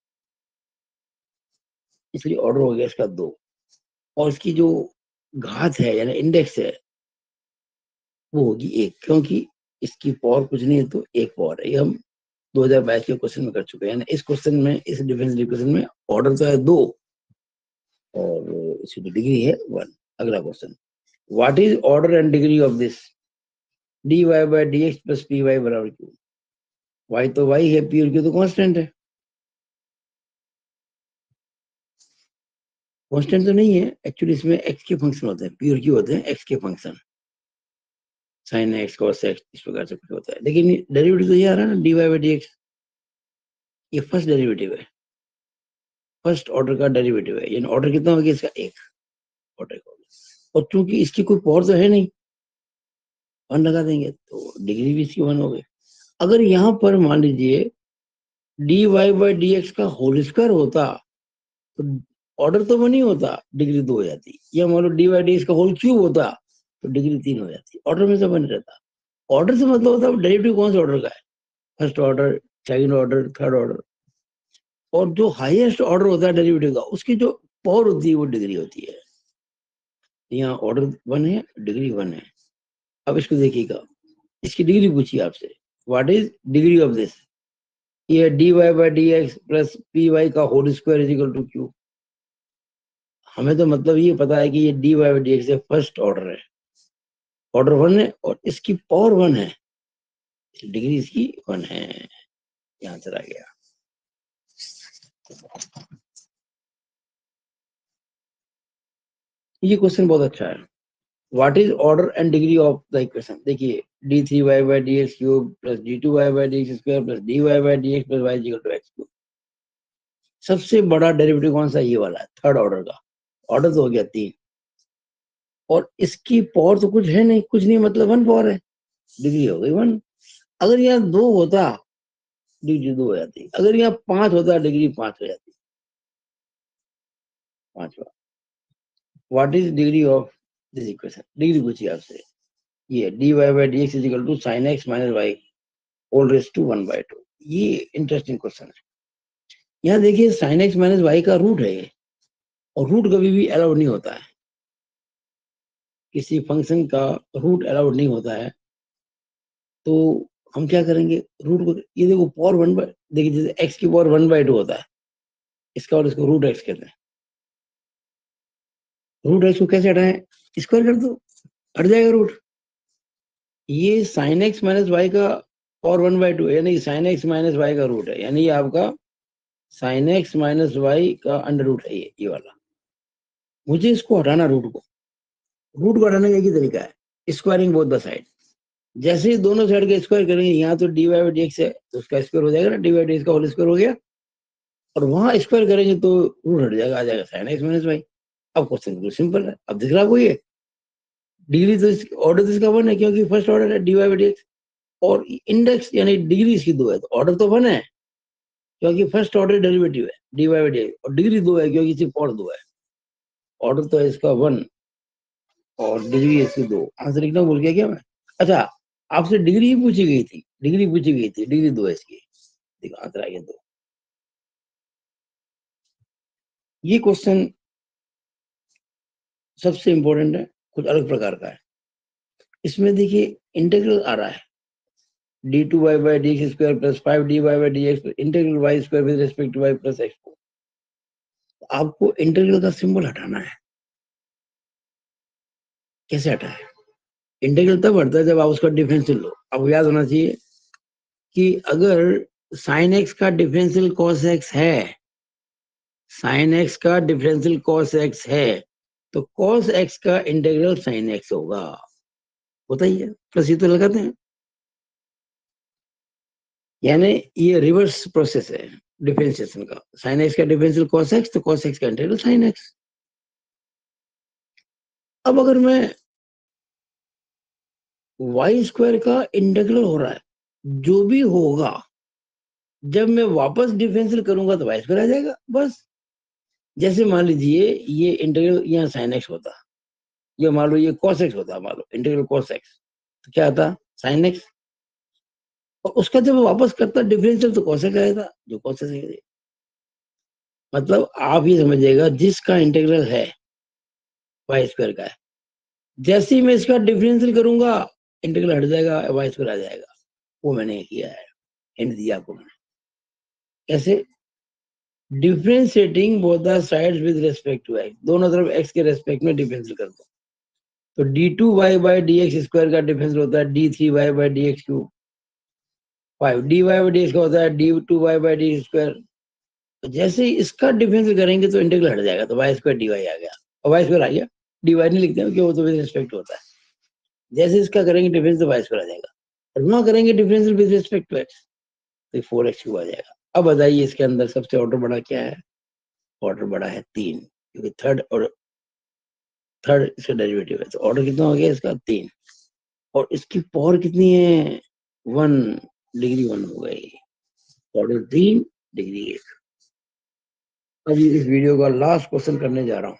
इसलिए ऑर्डर हो गया इसका 2। और इसकी जो घात है यानी इंडेक्स है वो होगी 1, क्योंकि इसकी पावर कुछ नहीं है तो 1 पावर है। ये हम 2022 के क्वेश्चन में कर चुके हैं। यानी इस क्वेश्चन में, इस डिफरेंस इक्वेशन में ऑर्डर तो है 2 और इसकी जो डिग्री है 1। अगला question, what is order and degree of this d y by d x plus p y बराबर क्यू। वाई तो वाई है, पी और क्यू तो कांस्टेंट है। कांस्टेंट तो नहीं है एक्चुअली, इसमें एक्स के फंक्शन होते हैं, पी और क्यू होते हैं एक्स के function, sine x cos x, इस प्रकार से कुछ होता है। लेकिन डेरिवेटिव तो ये आ रहा है ना, d y by d x, ये फर्स्ट डेरिवेटिव है, फर्स्ट ऑर्डर का डेरिवेटिव है। यानी ऑर्डर कितना हो गया इसका? 1 ऑर्डर का। और चूंकि इसकी कोई पावर तो है नहीं, 1 लगा देंगे तो डिग्री भी इसकी 1 हो गई। अगर यहाँ पर मान लीजिए d y by d x का होल स्क्वायर होता तो ऑर्डर तो 1 ही होता, डिग्री 2 हो जाती। या मान लो डी वाई डी एक्स का होल क्यूब होता तो डिग्री 3 हो जाती, ऑर्डर में से 1 रहता। ऑर्डर से मतलब होता है डेरिवेटिव कौन से ऑर्डर का है, first order, second order, third order. और जो हाईएस्ट ऑर्डर होता है डेरिवेटिव का, उसकी जो पावर होती है वो डिग्री होती है। यहाँ ऑर्डर 1 है, डिग्री 1 है। अब इसको देखिएगा, इसकी डिग्री पूछिए आपसे, what is degree of this. ये d y by d x plus p y का whole square is equal to q. हमें तो मतलब ये पता है कि ये d y by d x first order है, ऑर्डर 1 है और इसकी पावर 1 है, डिग्री इसकी 1 है। यहाँ चला गया। ये क्वेश्चन बहुत अच्छा है। What is order and degree of the equation. देखिए d three y by d x cube plus d two y by d x square plus d y by d x plus y equal to x cube. सबसे बड़ा डेरिवेटिव कौन सा? ये वाला है, थर्ड ऑर्डर का। ऑर्डर तो हो गया 3 और इसकी पावर तो कुछ है नहीं, कुछ नहीं मतलब 1 पावर है, डिग्री हो गई 1। अगर यहाँ 2 होता डिग्री 2 हो जाती, अगर यहाँ 5 होता डिग्री 5 हो जाती। 5वां, what is degree of this equation. Degree पूछिए आपसे, ये d y by d x is equal to sine x minus y whole raise to 1/2। ये इंटरेस्टिंग क्वेश्चन है। यहाँ देखिए साइन एक्स माइनस वाई का रूट है ये, और रूट कभी भी अलाउड नहीं होता है, किसी फंक्शन का रूट अलाउड नहीं होता है। तो हम क्या करेंगे, रूट को, ये देखो पावर 1 बाई, देखिए जैसे एक्स की पावर 1/2 होता है इसका, और इसको रूट एक्स कहते हैं। रूट एक्स को कैसे हटाएं, स्क्वायर कर दो, हट जाएगा रूट। ये साइन एक्स माइनस वाई का पावर 1/2 है, यानी साइन एक्स माइनस वाई का रूट है, यानी ये आपका साइन एक्स माइनस वाई का अंडर रूट है, ये वाला। मुझे इसको हटाना रूट को, रूट को हटाने का एक ही तरीका है, स्क्वायरिंग बोथ द साइड। जैसे ही दोनों साइड का स्क्वायर करेंगे, यहाँ तो d y by d x है तो उसका स्क्वायर हो जाएगा ना, डी वाई डी एक्स का होल स्क्वायर हो गया, और वहां स्क्वायर करेंगे तो रूट हट जाएगा, आ जाएगा साइन एक्स माइनस वाई। अब क्वेश्चन बिल्कुल सिंपल है, अब दिख रहा है आपको ये डिग्री तो ऑर्डर तो इसका वन है क्योंकि फर्स्ट ऑर्डर है d y by d x, और इंडेक्स यानी डिग्री इसकी दो है तो ऑर्डर तो वन है क्योंकि फर्स्ट ऑर्डर डेरिवेटिव है d y by d x, और डिग्री दो है क्योंकि सिर्फ और दो है, ऑर्डर तो है इसका वन और डिग्री इसकी दो। आंसर लिखना भूल गया क्या मैं? अच्छा, आपसे डिग्री ही पूछी गई थी, डिग्री पूछी गई थी, डिग्री दो है इसकी, देखो आंसर आ गया दो। ये क्वेश्चन सबसे इंपॉर्टेंट है, कुछ अलग प्रकार का है। इसमें देखिए इंटीग्रल आ रहा है d two y by d x square plus 5 dy/dx integral y square with respect to y plus x को। आपको इंटीग्रल का सिंबल हटाना है। कैसे हटाए? इंटीग्रल तब हटता है जब आप उसका डिफरेंशियल लो। आपको याद होना चाहिए कि अगर साइन एक्स का डिफरेंशियल कॉस एक्स है, साइन एक्स का डिफरेंशियल कॉस एक्स है, तो कॉस एक्स का इंटीग्रल साइन एक्स होगा, होता ही है, प्लस ये तो लगाते हैं। यानी ये रिवर्स प्रोसेस है डिफरेंशिएशन का, साइन एक्स का डिफरेंशियल कॉस एक्स तो कॉस एक्स का इंटीग्रल साइन एक्स। अब अगर मैं वाई स्क्वायर का इंटीग्रल हो रहा है, जो भी होगा जब मैं वापस डिफरेंशियल करूंगा तो वाई स्क्वायर आ जाएगा बस। जैसे मान लीजिए ये इंटीग्रल यहाँ साइन एक्स होता, ये मान लो ये कॉस एक्स होता, मान लो इंटीग्रल कॉस एक्स, तो क्या आता साइन एक्स, और उसका जब वापस करता डिफरेंशियल तो कॉस एक्स आएगा, जो कॉस एक्स है। मतलब आप ये समझिएगा जिसका इंटीग्रल है वाई स्क्वायर का है, जैसे ही मैं इसका डिफरेंशियल करूंगा इंटीग्रल हट जाएगा, वाई स्क्वायर आ जाएगा। वो मैंने किया है, हिंट दिया आपको मैंने। कैसे? Differentiating both the sides with respect to x, दोनों तरफ एक्स के रेस्पेक्ट में डिफरेंशियल कर दो। तो d two y by d x square का डिफरेंशियल होता है d three y by d x cube, 5 d y by d x का होता है d two y by d square. तो जैसे ही इसका डिफरेंशियल करेंगे तो इंटीग्रल हट जाएगा, तो वाई स्क्वायर डी वाई आ गया, और वाई स्क्वायर आ गया, डी वाई नहीं लिखते हैं क्योंकि वो तो विद रिस्पेक्ट होता है। जैसे इसका करेंगे डिफरेंस तो वाई स्क्वायर आ जाएगा, और ना करेंगे differential with respect to x तो 4x क्यूब आ जाएगा। अब बताइए इसके अंदर सबसे ऑर्डर बड़ा क्या है? ऑर्डर बड़ा है 3, क्योंकि थर्ड इसका डेरिवेटिव है, तो ऑर्डर कितना हो गया इसका 3, और इसकी पावर कितनी है 1, डिग्री 1 हो गई, ऑर्डर 3 डिग्री 1। अब ये इस वीडियो का लास्ट क्वेश्चन करने जा रहा हूँ।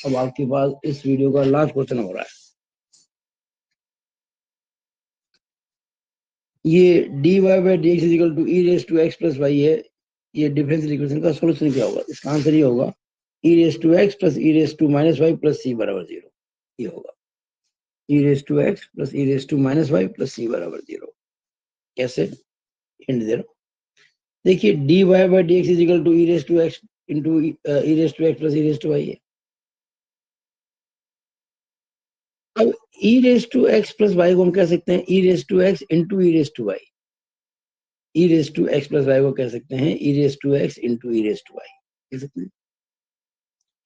अब आपके पास इस वीडियो का लास्ट क्वेश्चन हो रहा है। ये d y by d x is equal to e raise to x plus y है, ये डिफरेंशियल इक्वेशन का सोल्यूशन क्या होगा? इसका आंसर ये होगा e raise to x plus e raise to minus y plus c बराबर 0, ये होगा e raise to x plus e raise to minus y plus c बराबर 0। कैसे? हिंट दे रहा हूं, देखिए d y by d x is equal to e raise to x into e raise to x plus e raise to y है। अब e raise to x plus y को हम कह सकते हैं e raise to x into e raise to y, e raise to x plus y को कह सकते हैं e raise to x into e raise to y, कह सकते हैं,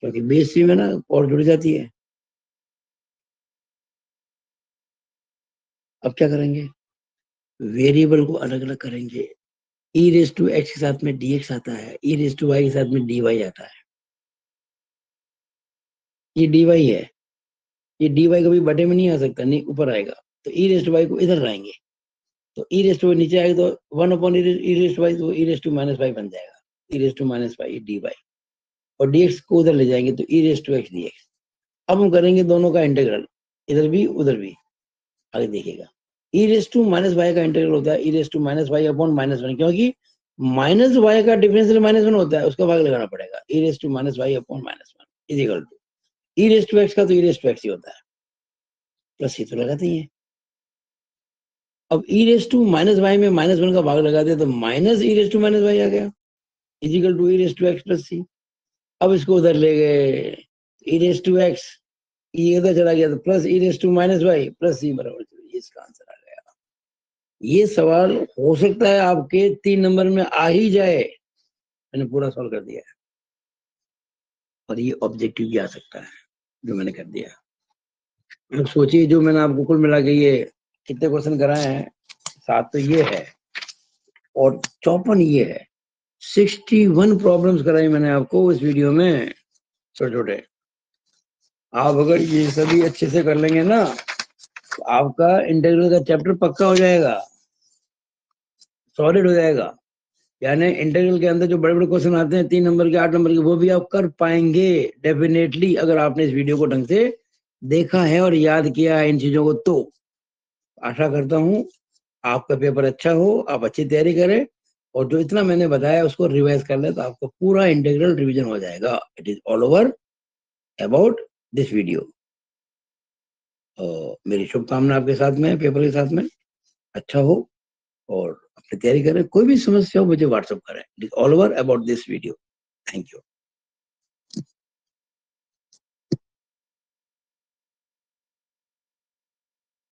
क्योंकि बेस सी में ना और जुड़ जाती है। अब क्या करेंगे? वेरिएबल को अलग अलग करेंगे। ई रेस टू एक्स के साथ में डी एक्स आता है, ई रेस टू वाई के साथ में डी वाई आता है। ये डी वाई है, ये डी वाई कभी बटे में नहीं आ सकता, नहीं ऊपर आएगा, तो ई रेस टू वाई को इधर लाएंगे, तो ई रेस टू नीचे आएगा तो 1 upon e raise to y, तो e raise to minus y बन जाएगा, e raise to minus y d y, और dx को उधर ले जाएंगे तो e raise to x d x. अब हम करेंगे दोनों का इंटीग्रल, इधर भी उधर भी, आगे देखिएगा। E raise to minus y का इंटीग्रल होता है e raise to minus y upon minus one, क्योंकि माइनस वाई का डिफरेंशियल माइनस वन होता है, उसका भाग लगाना पड़ेगा, e raise to minus y upon minus one is equal to e raise to x का तो ई रेस टू एक्स ही होता है, प्लस ये तो लगाते ही है। अब e raise to minus Y में माइनस वन का भाग लगाते हैं तो minus e raise to minus y आ गया, is equal to e raise to x plus c. अब इसको उधर ले गए, ई रेस टू एक्स, ये उधर चला गया तो plus e raise to minus y plus c बराबर 0, ये इसका आंसर आ गया। ये सवाल हो सकता है आपके 3 नंबर में आ ही जाए, मैंने पूरा सॉल्व कर दिया है, और ये ऑब्जेक्टिव भी आ सकता है जो मैंने कर दिया। अब सोचिए जो मैंने आपको कुल मिला के ये कितने क्वेश्चन कराए हैं, 7 तो ये है और 54 ये है, 61 प्रॉब्लम्स कराई मैंने आपको इस वीडियो में, छोटे छोटे। आप अगर ये सभी अच्छे से कर लेंगे ना तो आपका इंटीग्रल का चैप्टर पक्का हो जाएगा, सॉलिड हो जाएगा। यानी इंटीग्रल के अंदर जो बड़े बड़े क्वेश्चन आते हैं 3 नंबर के, 8 नंबर के, वो भी आप कर पाएंगे डेफिनेटली, अगर आपने इस वीडियो को ढंग से देखा है और याद किया है इन चीजों को। तो आशा करता हूं आपका पेपर अच्छा हो, आप अच्छी तैयारी करें और जो इतना मैंने बताया उसको रिवाइज कर ले तो आपको पूरा इंटीग्रल रिवीजन हो जाएगा। It is all over about this video. मेरी शुभकामना आपके साथ में, पेपर के साथ में अच्छा हो और अपनी तैयारी करें। कोई भी समस्या हो मुझे व्हाट्सअप करें। It is all over about this video. Thank you.